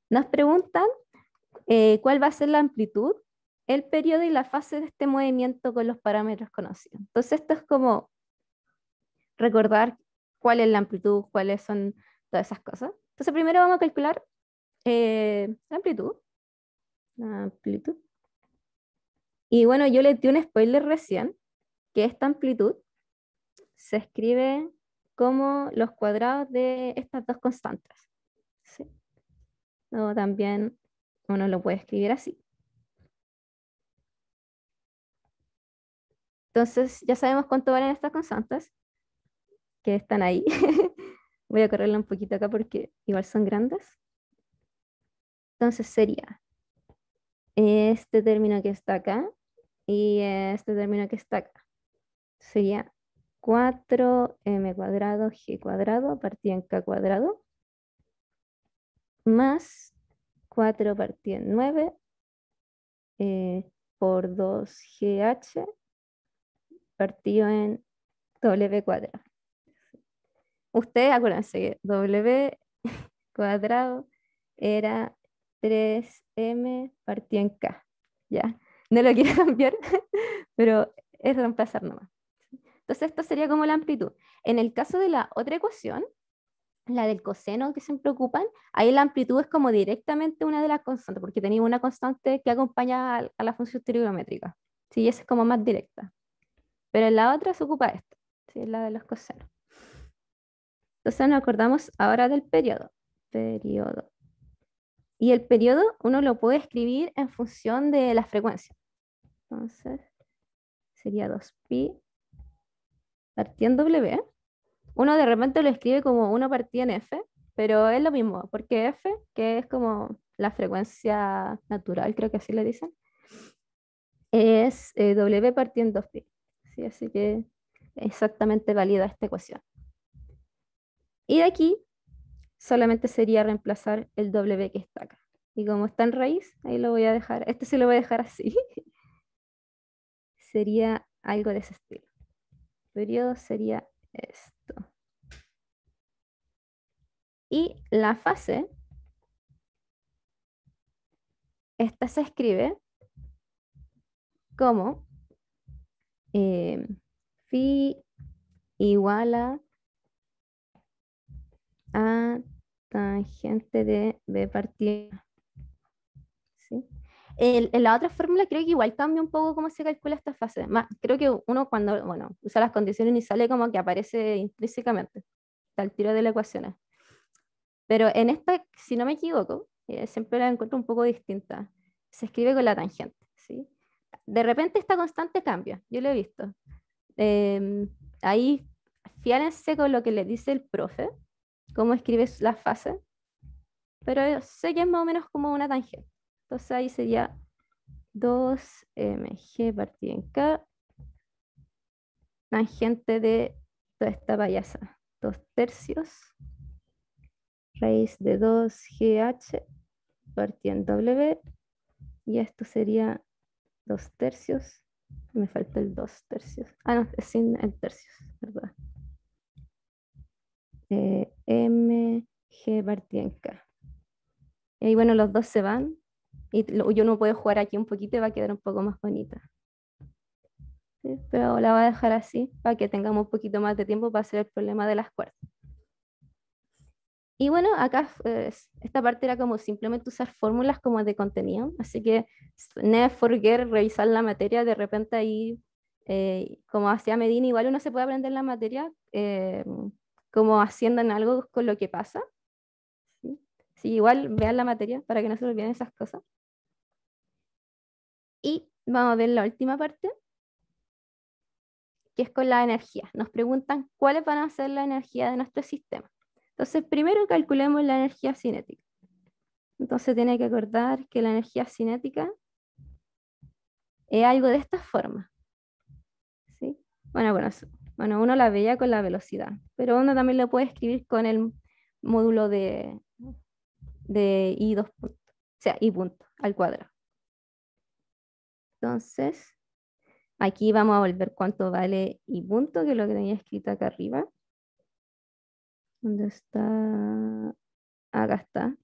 Nos preguntan cuál va a ser la amplitud, el periodo y la fase de este movimiento con los parámetros conocidos. Entonces, esto es como recordar cuál es la amplitud, cuáles son todas esas cosas. Entonces, primero vamos a calcular la amplitud. La amplitud. Y bueno, yo les di un spoiler recién, que esta amplitud se escribe como los cuadrados de estas dos constantes. ¿Sí? O también uno lo puede escribir así. Entonces, ya sabemos cuánto valen estas constantes, que están ahí. Voy a correrla un poquito acá porque igual son grandes. Entonces sería este término que está acá y este término que está acá. Sería 4m cuadrado g cuadrado partido en k cuadrado más 4 partido en 9 por 2gh partido en w cuadrado. Ustedes acuérdense que w cuadrado era 3m partido en k. Ya, no lo quiero cambiar, pero es reemplazar nomás. Entonces, esto sería como la amplitud. En el caso de la otra ecuación, la del coseno que se preocupan, ahí la amplitud es como directamente una de las constantes, porque tenía una constante que acompaña a la función trigonométrica. Sí, esa es como más directa. Pero en la otra se ocupa esta, ¿sí? La de los cosenos. Entonces nos acordamos ahora del periodo. Periodo. Y el periodo uno lo puede escribir en función de la frecuencia. Entonces sería 2pi partido en W. Uno de repente lo escribe como 1 partido en F, pero es lo mismo, porque F, que es como la frecuencia natural, creo que así le dicen, es W partido en 2pi. ¿Sí? Así que exactamente válida esta ecuación. Y de aquí solamente sería reemplazar el W que está acá. Y como está en raíz, ahí lo voy a dejar, este sí lo voy a dejar así. Sería algo de ese estilo. Periodo sería esto. Y la fase, esta se escribe como phi igual a tangente de b partida. ¿Sí? En la otra fórmula creo que igual cambia un poco cómo se calcula esta fase. Más, creo que uno cuando bueno, usa las condiciones iniciales como que aparece intrínsecamente al tiro de la ecuación. Pero en esta, si no me equivoco, siempre la encuentro un poco distinta. Se escribe con la tangente, ¿sí? De repente esta constante cambia, yo lo he visto. Em, Ahí fíjense con lo que le dice el profe, cómo escribes las fases, pero sé que es más o menos como una tangente. Entonces ahí sería 2mg partido en k, tangente de toda esta payasa. 2/3 raíz de 2GH partida en W. Y esto sería 2/3. Me falta el 2/3. Ah, no, es sin el tercios, ¿verdad? MG partida en K. Y bueno, los dos se van. Y yo no puedo jugar aquí un poquito y va a quedar un poco más bonita. ¿Sí? Pero la voy a dejar así para que tengamos un poquito más de tiempo para hacer el problema de las cuerdas. Y bueno, acá esta parte era como simplemente usar fórmulas como de contenido, así que never forget revisar la materia, de repente ahí, como hacía Medina, igual uno se puede aprender la materia como haciendo en algo con lo que pasa, ¿sí? Sí, igual vean la materia para que no se olviden esas cosas. Y vamos a ver la última parte, que es con la energía. Nos preguntan cuáles van a ser la energía de nuestro sistema. Entonces, primero calculemos la energía cinética. Entonces tiene que acordar que la energía cinética es algo de esta forma. ¿Sí? Bueno, uno la veía con la velocidad, pero uno también lo puede escribir con el módulo de I2 punto, o sea, I punto al cuadrado. Entonces, aquí vamos a volver cuánto vale I punto, que es lo que tenía escrito acá arriba. ¿Dónde está? Acá está.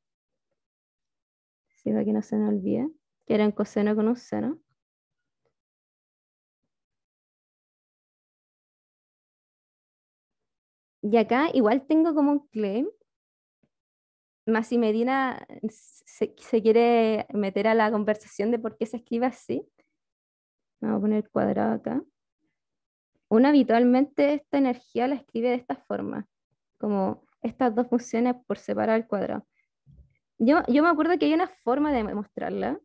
Sí, para que no se me olvide, que era en coseno con un seno. Y acá igual tengo como un claim, más si Medina se quiere meter a la conversación de por qué se escribe así. Vamos a poner cuadrado acá. Uno habitualmente esta energía la escribe de esta forma, como estas dos funciones por separar al cuadrado. Yo me acuerdo que hay una forma de demostrarla,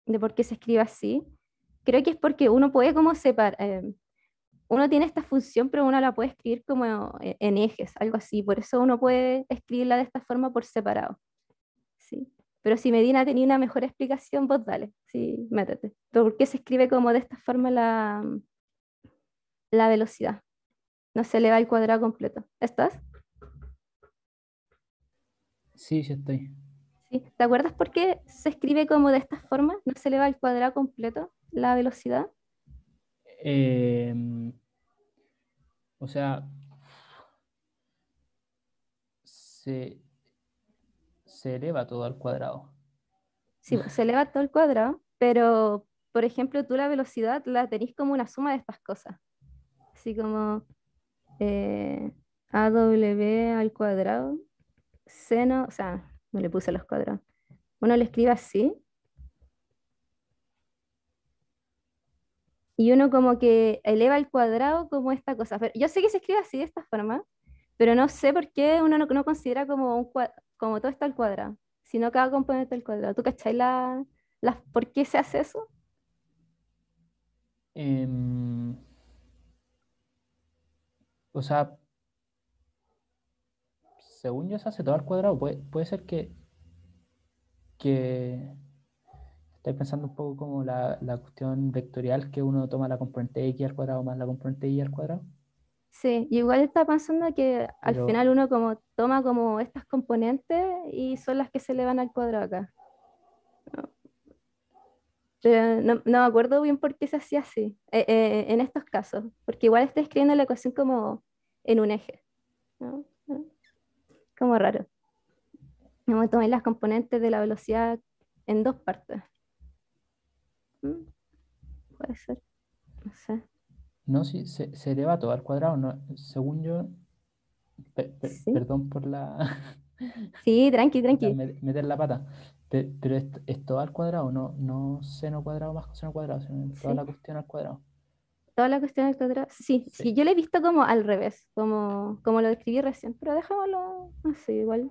de por qué se escribe así. Creo que es porque uno puede como separar, uno tiene esta función, pero uno la puede escribir como en ejes, algo así. Por eso uno puede escribirla de esta forma por separado. ¿Sí? Pero si Medina tenía una mejor explicación, vos dale, sí, métete. Pero ¿por qué se escribe como de esta forma la velocidad? No se eleva al cuadrado completo. ¿Estás? Sí, sí estoy. ¿Sí? ¿Te acuerdas por qué se escribe como de esta forma? No se eleva al cuadrado completo la velocidad. Em, o sea, se, se eleva todo al cuadrado. Sí, pues, se eleva todo el cuadrado, pero por ejemplo, tú la velocidad la tenés como una suma de estas cosas. Así como eh, AW al cuadrado, seno, o sea, no le puse los cuadrados. Uno le escribe así y uno como que eleva al cuadrado como esta cosa. Pero yo sé que se escribe así de esta forma, pero no sé por qué uno no considera como, como todo esto al cuadrado, sino cada componente al cuadrado. ¿Tú cachai por qué se hace eso? Em, o sea, según yo se hace todo al cuadrado. Puede ser que estoy pensando un poco como la cuestión vectorial, que uno toma la componente x al cuadrado más la componente y al cuadrado. Sí, y igual está pensando que al Pero final uno como toma como estas componentes y son las que se elevan al cuadrado acá. ¿No? Pero no me acuerdo bien por qué se hacía así en estos casos, porque igual estoy escribiendo la ecuación como en un eje, ¿no? ¿No? Como raro. Vamos a tomar las componentes de la velocidad en dos partes. Mm, puede ser, no sé. no, si se eleva todo al cuadrado, no, según yo, Sí, perdón por la sí, tranqui, por la tranqui. meter la pata, pero es todo al cuadrado, no seno cuadrado más coseno cuadrado, sino toda Sí. la cuestión al cuadrado. Toda la cuestión del cuadrado. Sí, Sí. sí, yo lo he visto como al revés, como lo describí recién, pero dejémoslo así igual.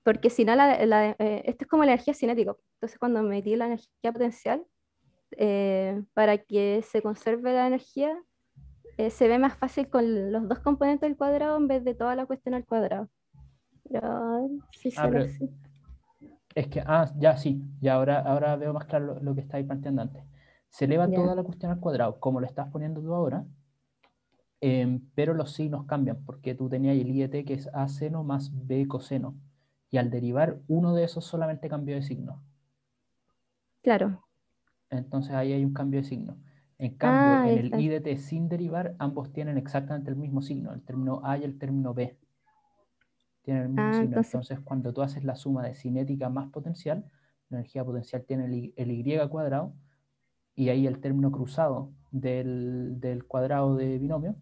Porque si no, esto es como la energía cinética. Entonces, cuando metí la energía potencial, para que se conserve la energía, se ve más fácil con los dos componentes del cuadrado en vez de toda la cuestión al cuadrado. Pero sí Ah, será pero así. es que, ya sí, ya ahora veo más claro lo que estáis planteando antes. Se eleva Ya. toda la cuestión al cuadrado, como lo estás poniendo tú ahora, pero los signos cambian, porque tú tenías el IET que es A seno más B coseno, y al derivar uno de esos solamente cambió de signo. Claro. Entonces ahí hay un cambio de signo. En cambio, Ah, en el IDT sin derivar, ambos tienen exactamente el mismo signo, el término A y el término B. Tienen el mismo signo. Entonces, cuando tú haces la suma de cinética más potencial, la energía potencial tiene el Y cuadrado, y ahí el término cruzado del cuadrado de binomio,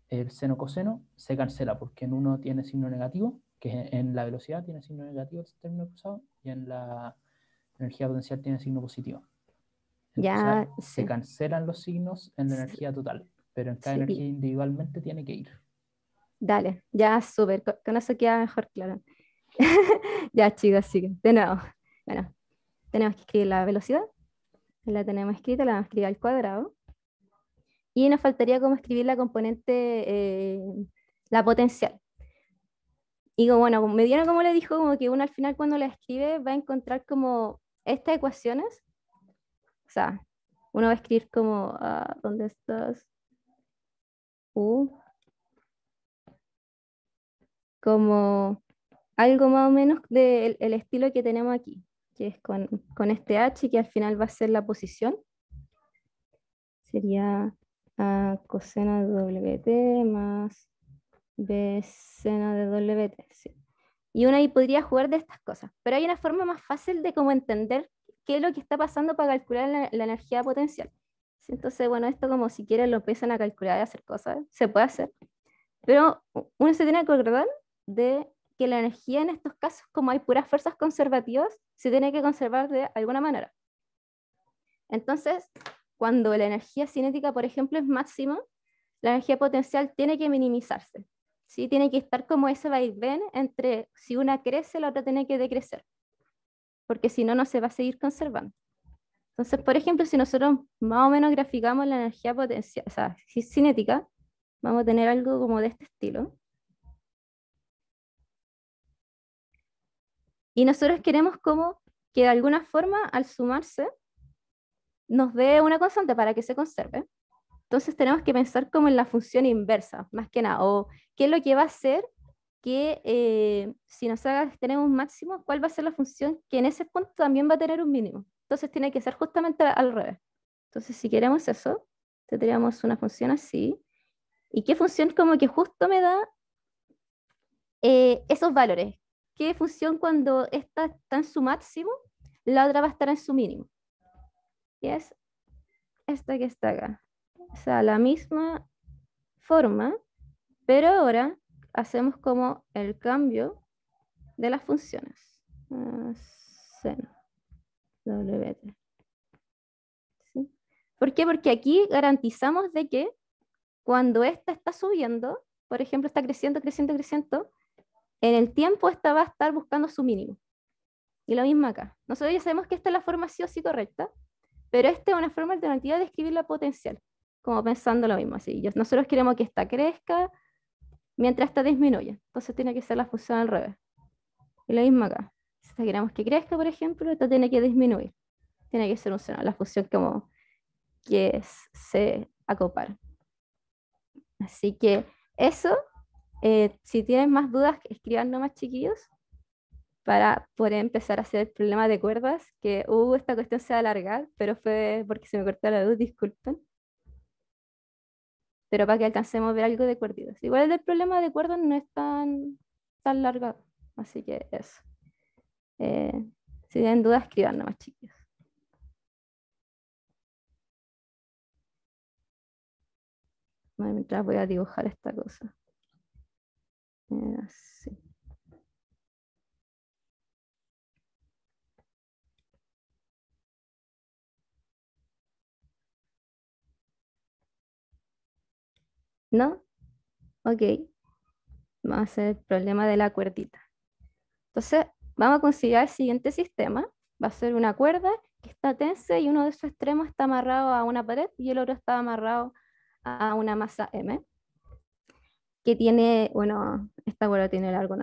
el seno-coseno, se cancela, porque en uno tiene signo negativo, que en la velocidad tiene signo negativo el término cruzado, y en la energía potencial tiene signo positivo. Entonces, ya, se cancelan los signos en la energía total, pero en cada energía individualmente tiene que ir. Dale, ya súper, con eso queda mejor claro. Ya, chicos, sigue. De nuevo. Bueno, tenemos que escribir la velocidad, la tenemos escrita, la vamos a escribir al cuadrado. Y nos faltaría como escribir la componente, la potencial. Y como, bueno, Mediano como le dijo, como que uno al final cuando la escribe va a encontrar como estas ecuaciones. O sea, uno va a escribir como, ¿dónde estás? Como algo más o menos del el estilo que tenemos aquí, que es con este h que al final va a ser la posición. Sería A coseno de WT más B seno de WT. Sí. Y uno ahí podría jugar de estas cosas, pero hay una forma más fácil de como entender qué es lo que está pasando para calcular la energía potencial. ¿Sí? Entonces, bueno, esto como si quieren lo empiezan a calcular y hacer cosas, se puede hacer, pero uno se tiene que acordar de que la energía en estos casos, como hay puras fuerzas conservativas, se tiene que conservar de alguna manera. Entonces, cuando la energía cinética, por ejemplo, es máxima, la energía potencial tiene que minimizarse. ¿Sí? Tiene que estar como ese vaivén entre si una crece, la otra tiene que decrecer, porque si no, no se va a seguir conservando. Entonces, por ejemplo, si nosotros más o menos graficamos la energía potencial, o sea, cinética, vamos a tener algo como de este estilo. Y nosotros queremos como que de alguna forma al sumarse nos dé una constante para que se conserve. Entonces tenemos que pensar como en la función inversa, más que nada, o qué es lo que va a hacer que si nos haga tener un máximo, cuál va a ser la función que en ese punto también va a tener un mínimo. Entonces tiene que ser justamente al revés. Entonces si queremos eso, tendríamos una función así. ¿Y qué función como que justo me da esos valores? ¿Qué función cuando esta está en su máximo, la otra va a estar en su mínimo? Y es esta que está acá. O sea, la misma forma, pero ahora hacemos como el cambio de las funciones. Seno, WT. ¿Sí? ¿Por qué? Porque aquí garantizamos de que cuando esta está subiendo, por ejemplo, está creciendo, creciendo, creciendo, en el tiempo esta va a estar buscando su mínimo. Y lo mismo acá. Nosotros ya sabemos que esta es la forma sí o sí correcta, pero esta es una forma alternativa de escribir la potencial, como pensando lo mismo. Así, nosotros queremos que esta crezca mientras esta disminuye. Entonces tiene que ser la función al revés. Y lo mismo acá. Si queremos que crezca, por ejemplo, esta tiene que disminuir. Tiene que ser un seno, la función como que se acopla. Así que eso, si tienen más dudas, escriban nomás, chiquillos, para poder empezar a hacer el problema de cuerdas, que esta cuestión se va a alargar, pero fue porque se me cortó la luz, disculpen. Pero para que alcancemos a ver algo de cuerditas. Igual el problema de cuerdas no es tan largo, así que eso. Eh, si tienen dudas, escriban nomás, chiquillos. Bueno, mientras voy a dibujar esta cosa. Así. ¿No? Ok. Vamos a hacer el problema de la cuerdita. Entonces, vamos a considerar el siguiente sistema. Va a ser una cuerda que está tensa y uno de sus extremos está amarrado a una pared y el otro está amarrado a una masa M, que tiene, bueno, esta cuerda tiene largo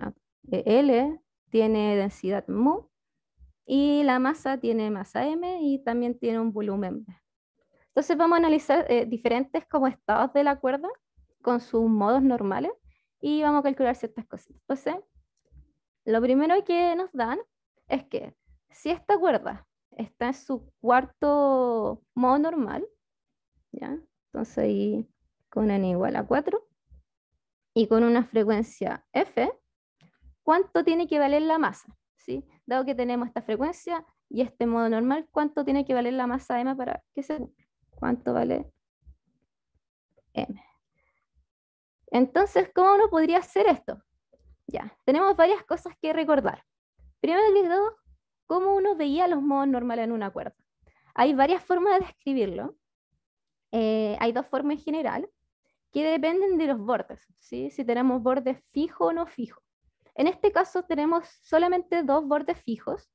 L, tiene densidad mu, y la masa tiene masa M y también tiene un volumen B. Entonces vamos a analizar diferentes como estados de la cuerda con sus modos normales y vamos a calcular ciertas cosas. Entonces, lo primero que nos dan es que si esta cuerda está en su cuarto modo normal, ¿ya? Entonces ahí con n igual a 4 y con una frecuencia f, ¿cuánto tiene que valer la masa? ¿Sí? Dado que tenemos esta frecuencia y este modo normal, ¿cuánto tiene que valer la masa m para que se cumpla? ¿Cuánto vale m? Entonces, ¿cómo uno podría hacer esto? Ya, tenemos varias cosas que recordar. Primero que todo, ¿cómo uno veía los modos normales en una cuerda? Hay varias formas de describirlo. Hay dos formas en general que dependen de los bordes, ¿sí? Si tenemos bordes fijo o no fijo. En este caso tenemos solamente dos bordes fijos,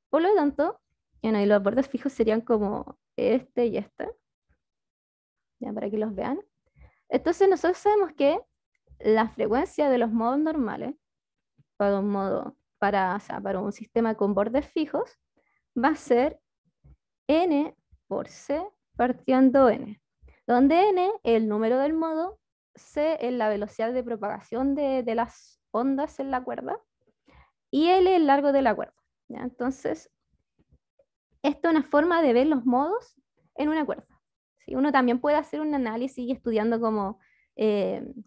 por lo tanto, bueno, y los bordes fijos serían como este y este, ya para que los vean. Entonces nosotros sabemos que la frecuencia de los modos normales para un o sea, para un sistema con bordes fijos va a ser n por c partiendo n, donde n es el número del modo, c es la velocidad de propagación de las ondas en la cuerda y l es el largo de la cuerda. ¿Ya? Entonces, esto es una forma de ver los modos en una cuerda. ¿Sí? Uno también puede hacer un análisis estudiando cómo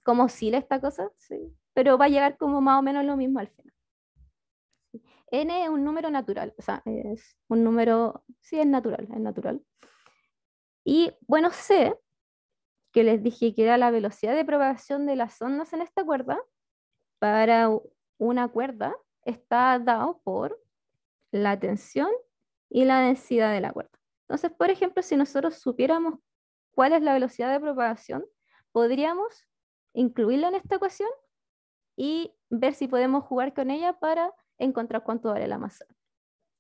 oscila esta cosa, ¿sí? Pero va a llegar como más o menos lo mismo al final. N es un número natural, o sea, es un número, sí, es natural, es natural. Y bueno, C, que les dije que era la velocidad de propagación de las ondas en esta cuerda, para una cuerda está dado por la tensión y la densidad de la cuerda. Entonces, por ejemplo, si nosotros supiéramos cuál es la velocidad de propagación, podríamos incluirla en esta ecuación y ver si podemos jugar con ella para encontrar cuánto vale la masa.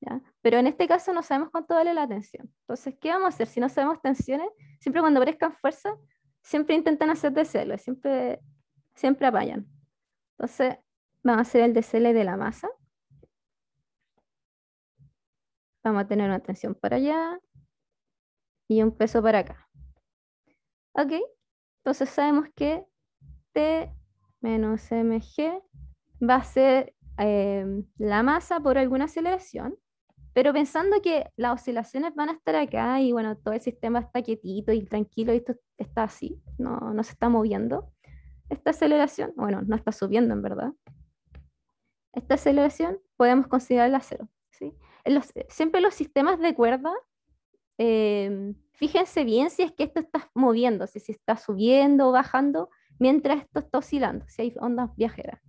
¿Ya? Pero en este caso no sabemos cuánto vale la tensión. Entonces, ¿qué vamos a hacer? Si no sabemos tensiones, siempre cuando aparezcan fuerzas, siempre intentan hacer descelo, siempre apañan. Entonces, vamos a hacer el descele de la masa. Vamos a tener una tensión para allá y un peso para acá. ¿Ok? Entonces sabemos que T menos mg va a ser la masa por alguna aceleración, pero pensando que las oscilaciones van a estar acá y bueno, todo el sistema está quietito y tranquilo y esto está así, no se está moviendo. Esta aceleración, bueno, no está subiendo en verdad. Esta aceleración podemos considerarla cero, ¿sí? Siempre los sistemas de cuerda, fíjense bien si es que esto está moviéndose, si está subiendo o bajando mientras esto está oscilando, si hay ondas viajeras.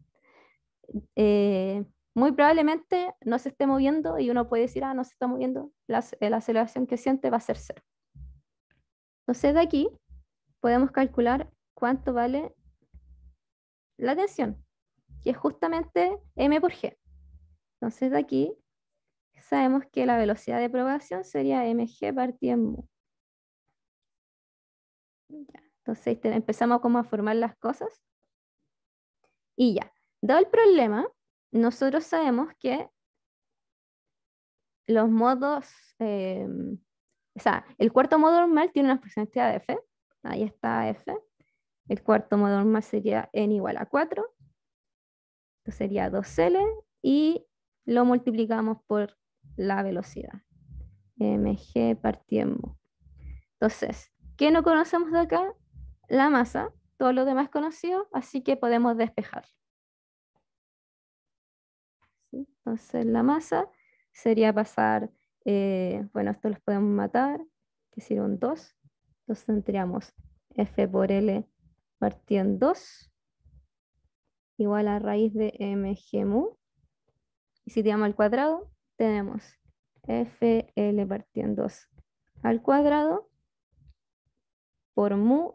Muy probablemente no se esté moviendo y uno puede decir, no se está moviendo, la aceleración que siente va a ser cero. Entonces de aquí podemos calcular cuánto vale la tensión, que es justamente m por g. Entonces de aquí sabemos que la velocidad de propagación sería mg partido en mu. Ya. Entonces empezamos como a formar las cosas y ya. Dado el problema, nosotros sabemos que los modos, o sea, el cuarto modo normal tiene una frecuencia de f, ahí está f, el cuarto modo normal sería n igual a 4, esto sería 2L y lo multiplicamos por la velocidad, mg partido en mu. Entonces, ¿qué no conocemos de acá? La masa, todo lo demás conocido, así que podemos despejar. ¿Sí? Entonces, la masa sería pasar, bueno, esto los podemos matar, que sería un 2. Entonces tendríamos F por L partido en 2 igual a raíz de mg mu. Y si tiramos al cuadrado, tenemos FL partido en 2 al cuadrado por mu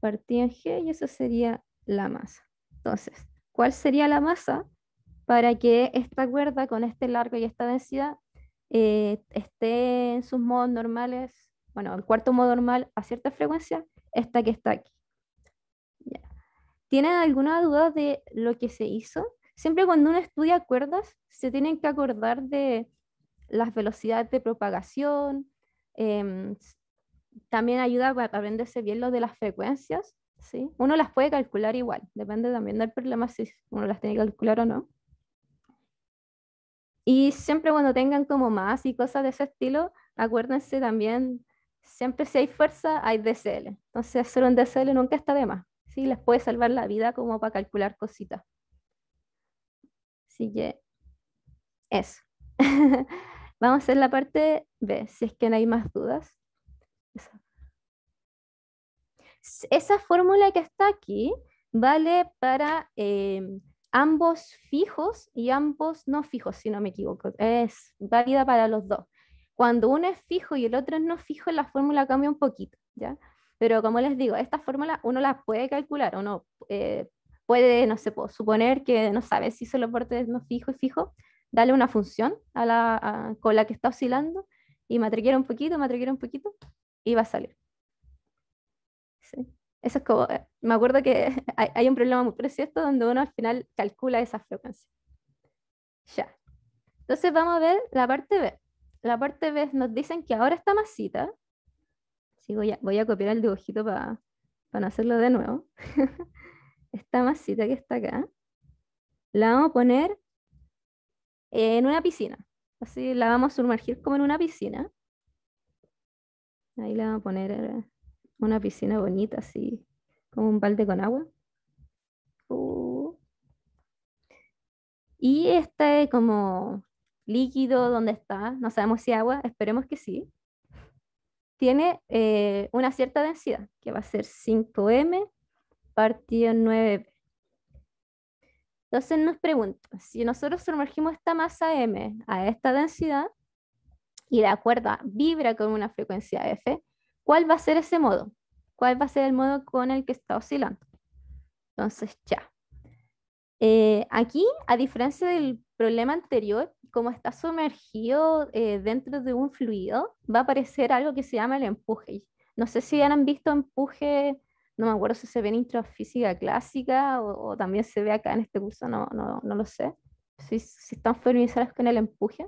partido en g, y eso sería la masa. Entonces, ¿cuál sería la masa para que esta cuerda con este largo y esta densidad esté en sus modos normales? Bueno, el cuarto modo normal a cierta frecuencia, esta que está aquí. Ya. ¿Tienen alguna duda de lo que se hizo? Siempre cuando uno estudia cuerdas, se tienen que acordar de las velocidades de propagación. También ayuda para aprenderse bien lo de las frecuencias, ¿sí? Uno las puede calcular igual, depende también del problema si uno las tiene que calcular o no. Y siempre cuando tengan como más y cosas de ese estilo, acuérdense también, siempre si hay fuerza, hay DCL. Entonces hacer un DCL nunca está de más, ¿sí? Les puede salvar la vida como para calcular cositas. Así que eso. Vamos a hacer la parte B, si es que no hay más dudas. Esa, esa fórmula que está aquí vale para ambos fijos y ambos no fijos, si no me equivoco. Es válida para los dos. Cuando uno es fijo y el otro es no fijo, la fórmula cambia un poquito, ¿ya? Pero como les digo, esta fórmula uno la puede calcular, uno puede, no sé, suponer que no sabe si solo parte es no fijo y fijo, darle una función con la que está oscilando y matriquear un poquito y va a salir. Sí. Eso es como, me acuerdo que hay un problema muy precioso donde uno al final calcula esa frecuencia. Ya. Entonces vamos a ver la parte B. La parte B nos dicen que ahora esta masita, sí, voy a copiar el dibujito para no hacerlo de nuevo. Esta masita que está acá, la vamos a poner en una piscina. Así la vamos a sumergir como en una piscina. Ahí la vamos a poner una piscina bonita, así como un balde con agua. Y este como líquido, ¿dónde está? No sabemos si agua, esperemos que sí. Tiene una cierta densidad, que va a ser 5m partido en 9p. Entonces nos pregunta, si nosotros sumergimos esta masa m a esta densidad y la cuerda vibra con una frecuencia f, ¿cuál va a ser ese modo? ¿Cuál va a ser el modo con el que está oscilando? Entonces ya. Aquí, a diferencia del problema anterior, como está sumergido dentro de un fluido, va a aparecer algo que se llama el empuje. No sé si han visto empuje, no me acuerdo si se ve en introfísica clásica o también se ve acá en este curso, no lo sé. Si están familiarizados con el empuje.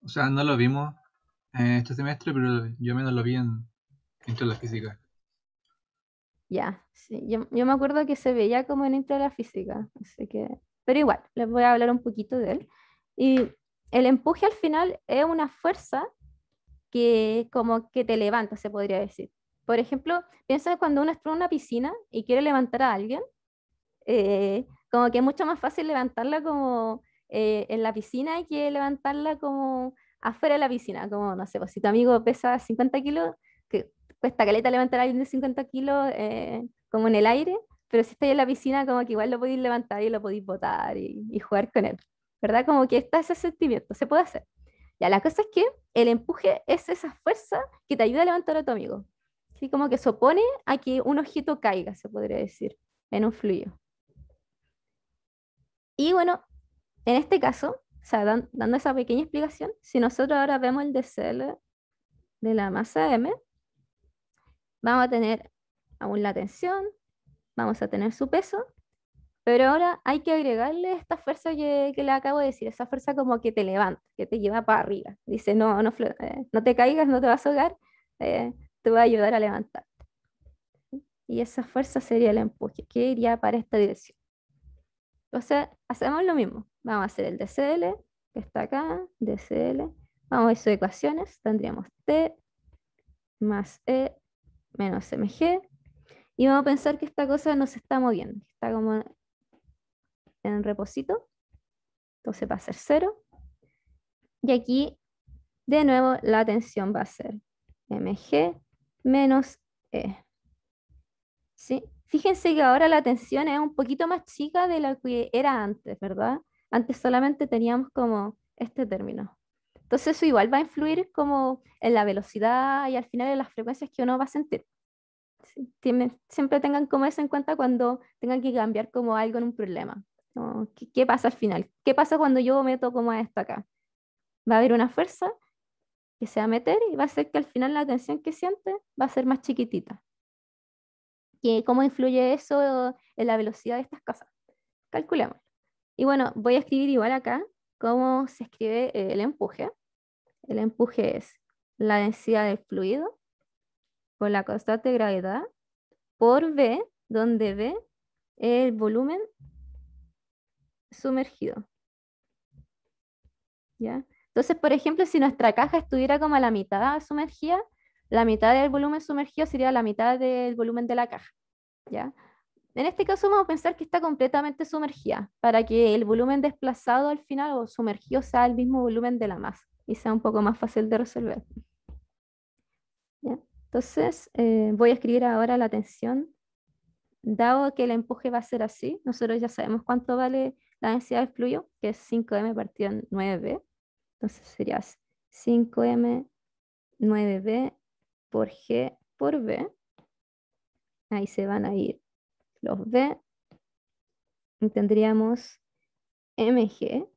O sea, no lo vimos este semestre, pero yo menos lo vi en Intro de la Física. Ya, sí, yo me acuerdo que se veía como en intro de la física, así que, pero igual, les voy a hablar un poquito de él. Y el empuje al final es una fuerza que como que te levanta, se podría decir. Por ejemplo, piensa cuando uno está en una piscina y quiere levantar a alguien, como que es mucho más fácil levantarla como en la piscina que levantarla como afuera de la piscina, como, no sé, pues si tu amigo pesa 50 kilos, que cuesta caleta levantar a alguien de 50 kilos como en el aire, pero si estáis en la piscina como que igual lo podéis levantar y lo podéis botar y jugar con él, ¿verdad? Como que está ese sentimiento, se puede hacer. Ya, la cosa es que el empuje es esa fuerza que te ayuda a levantar a tu amigo. Así como que se opone a que un objeto caiga, se podría decir, en un fluido. Y bueno, en este caso, o sea, dando esa pequeña explicación, si nosotros ahora vemos el DCL de la masa M, vamos a tener aún la tensión, vamos a tener su peso, pero ahora hay que agregarle esta fuerza que le acabo de decir, esa fuerza como que te levanta, que te lleva para arriba. Dice, no te caigas, no te vas a ahogar, te va a ayudar a levantar. Y esa fuerza sería el empuje, que iría para esta dirección. Entonces, hacemos lo mismo. Vamos a hacer el DCL, que está acá, DCL. Vamos a ver sus ecuaciones. Tendríamos T más E menos mg. Y vamos a pensar que esta cosa no se está moviendo. Está como en reposito. Entonces va a ser 0. Y aquí, de nuevo, la tensión va a ser mg menos E. ¿Sí? Fíjense que ahora la tensión es un poquito más chica de lo que era antes, ¿verdad? Antes solamente teníamos como este término. Entonces eso igual va a influir como en la velocidad y al final en las frecuencias que uno va a sentir. ¿Sí? Siempre tengan como eso en cuenta cuando tengan que cambiar como algo en un problema. Como, ¿qué pasa al final? ¿Qué pasa cuando yo meto como esto acá? Va a haber una fuerza que se va a meter y va a hacer que al final la tensión que siente va a ser más chiquitita. ¿Cómo influye eso en la velocidad de estas cosas? Calculemos. Y bueno, voy a escribir igual acá cómo se escribe el empuje. El empuje es la densidad del fluido por la constante de gravedad por V, donde V es el volumen sumergido. ¿Ya? Entonces, por ejemplo, si nuestra caja estuviera como a la mitad sumergida, la mitad del volumen sumergido sería la mitad del volumen de la caja. ¿Ya? En este caso vamos a pensar que está completamente sumergida para que el volumen desplazado al final o sumergido sea el mismo volumen de la masa y sea un poco más fácil de resolver. ¿Ya? Entonces, voy a escribir ahora la tensión. Dado que el empuje va a ser así, nosotros ya sabemos cuánto vale la densidad del fluido, que es 5m partido en 9b. Entonces sería 5m 9b por g por b. Ahí se van a ir los b. Y tendríamos mg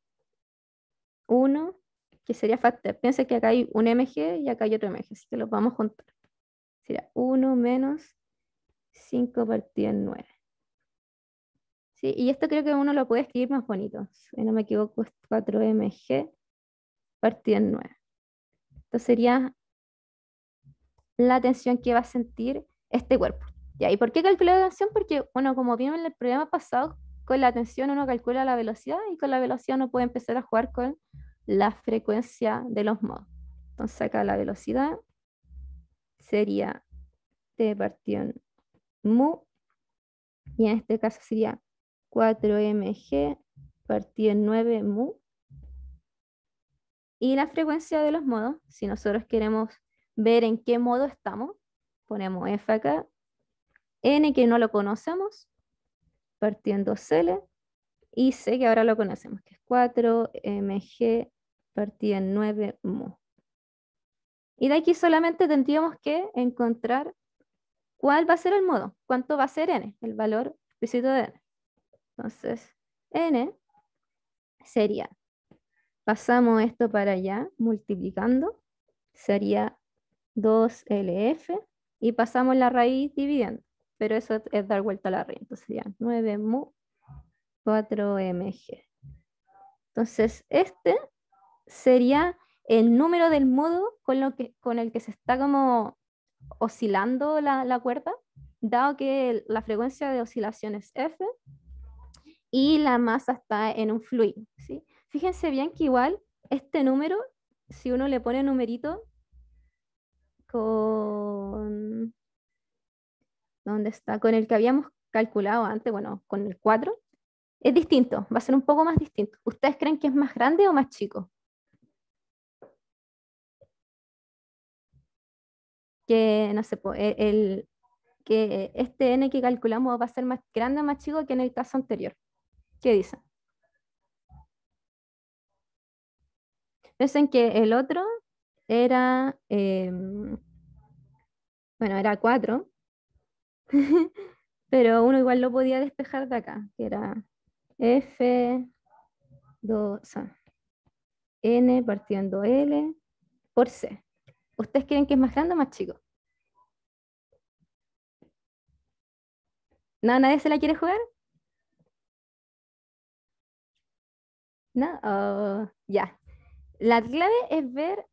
1, que sería factor. Piensa que acá hay un mg y acá hay otro mg, así que los vamos a juntar. Sería 1 menos 5 partido en 9. ¿Sí? Y esto creo que uno lo puede escribir más bonito. Si no me equivoco, es 4mg partido en 9. Entonces sería la tensión que va a sentir este cuerpo. ¿Ya? ¿Y por qué calcular la tensión? Porque, bueno, como vimos en el programa pasado, con la tensión uno calcula la velocidad y con la velocidad uno puede empezar a jugar con la frecuencia de los modos. Entonces acá la velocidad sería t partido en mu y en este caso sería 4mg partido en 9 mu. Y la frecuencia de los modos, si nosotros queremos ver en qué modo estamos, ponemos f acá, n que no lo conocemos, partiendo L, y C que ahora lo conocemos, que es 4mg partido en 9 mu. Y de aquí solamente tendríamos que encontrar cuál va a ser el modo, cuánto va a ser n, el valor explícito de n. Entonces, n sería, pasamos esto para allá, multiplicando, sería 2LF, y pasamos la raíz dividiendo, pero eso es dar vuelta a la raíz, entonces sería 9 mu 4mg. Entonces, este sería el número del modo con el que se está como oscilando la cuerda, dado que la frecuencia de oscilación es F y la masa está en un fluido, ¿sí? Fíjense bien que igual este número, si uno le pone numerito con... ¿Dónde está? Con el que habíamos calculado antes, bueno, con el 4, es distinto, va a ser un poco más distinto. ¿Ustedes creen que es más grande o más chico? Que, no sé, que este n que calculamos va a ser más grande o más chico que en el caso anterior. ¿Qué dicen? Piensen que el otro era, bueno, era 4, pero uno igual lo podía despejar de acá, que era F2, o sea, N partiendo L por C. ¿Ustedes creen que es más grande o más chico? ¿No? ¿Nadie se la quiere jugar? ¿No? Oh, ya. La clave es ver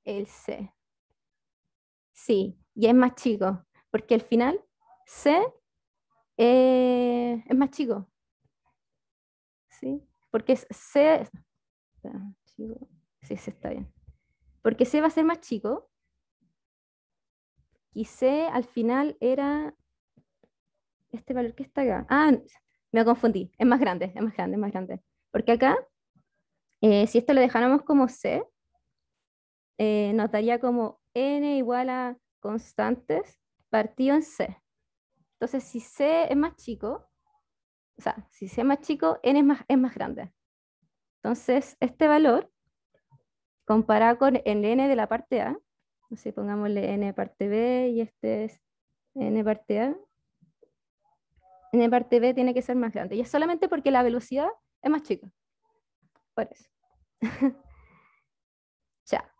el C. Sí, y es más chico, porque al final C es más chico, ¿sí? Porque C, espera, chico, sí, sí, está bien. Porque C va a ser más chico y C al final era este valor que está acá. Ah, me confundí, es más grande, es más grande, es más grande. Porque acá, si esto lo dejáramos como C, nos daría como N igual a constantes partido en C. Entonces, si C es más chico, o sea, si C es más chico, N es más grande. Entonces, este valor, comparado con el N de la parte A, no sé, pongámosle N parte B y este es N parte A, N parte B tiene que ser más grande. Y es solamente porque la velocidad es más chica. Por eso. Ya.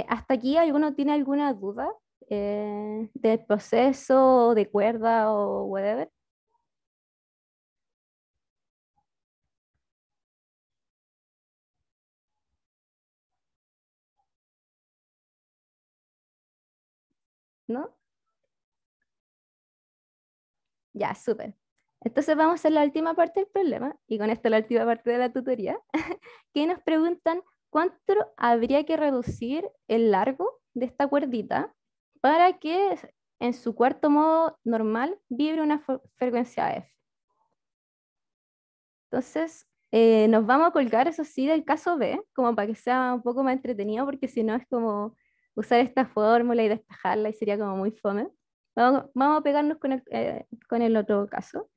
¿Hasta aquí alguno tiene alguna duda del proceso, de cuerda o whatever? ¿No? Ya, súper. Entonces vamos a hacer la última parte del problema, y con esto la última parte de la tutoría, que nos preguntan cuánto habría que reducir el largo de esta cuerdita para que en su cuarto modo normal vibre una frecuencia F. Entonces, nos vamos a colgar, eso sí, del caso B, como para que sea un poco más entretenido, porque si no es como usar esta fórmula y despejarla y sería como muy fome. Vamos a pegarnos con el otro caso.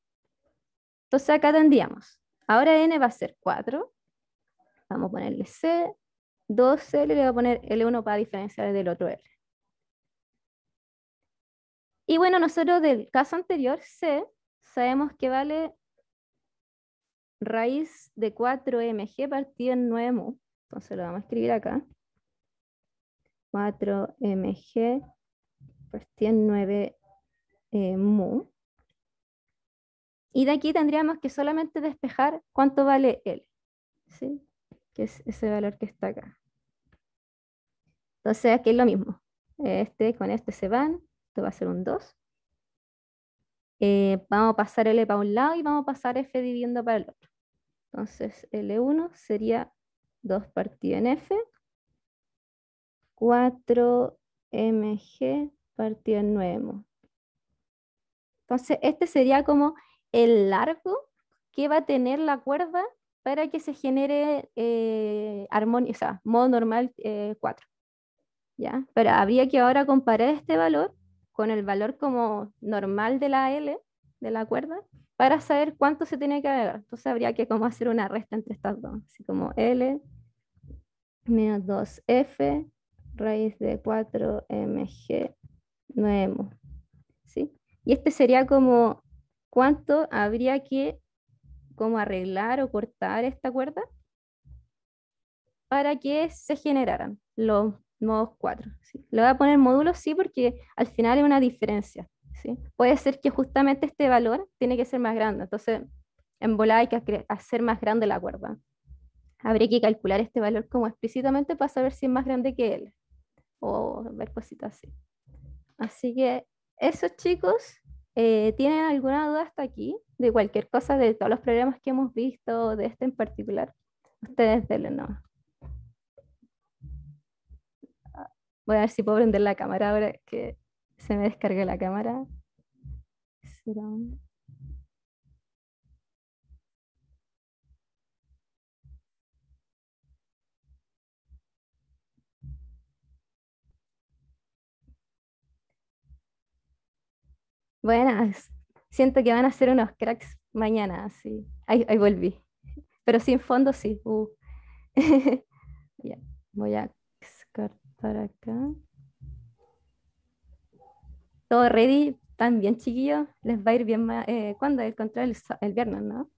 Entonces acá tendríamos, ahora n va a ser 4, vamos a ponerle c, 2L, le voy a poner L1 para diferenciar del otro L. Y bueno, nosotros del caso anterior, c, sabemos que vale raíz de 4mg partido en 9 mu. Entonces lo vamos a escribir acá. 4mg partido en 9 mu. Y de aquí tendríamos que solamente despejar cuánto vale L, ¿sí? Que es ese valor que está acá. Entonces aquí es lo mismo. Este con este se van. Esto va a ser un 2. Vamos a pasar L para un lado y vamos a pasar F dividiendo para el otro. Entonces L1 sería 2 partido en F. 4mg partido en 9 mu. Entonces este sería como el largo que va a tener la cuerda para que se genere armonía, o sea, modo normal 4. ¿Ya? Pero habría que ahora comparar este valor con el valor como normal de la L, de la cuerda, para saber cuánto se tiene que agregar. Entonces habría que como hacer una resta entre estas dos, así como L menos 2F raíz de 4mg 9 mu, ¿sí? Y este sería como cuánto habría que como arreglar o cortar esta cuerda para que se generaran los modos 4. ¿Sí? Le voy a poner módulos, sí, porque al final es una diferencia. ¿Sí? Puede ser que justamente este valor tiene que ser más grande, entonces en volada hay que hacer más grande la cuerda. Habría que calcular este valor como explícitamente para saber si es más grande que él, o ver cositas así. Así que eso, chicos, ¿tienen alguna duda hasta aquí de cualquier cosa, de todos los problemas que hemos visto, de este en particular? Ustedes denle no. Voy a ver si puedo prender la cámara ahora que se me descargue la cámara. ¿Será Buenas. Siento que van a ser unos cracks mañana, sí. Ahí volví. Pero sin fondo, sí. Ya, voy a descartar acá. ¿Todo ready? ¿Están bien, chiquillos? ¿Les va a ir bien? ¿Cuándo? El control el viernes, ¿no?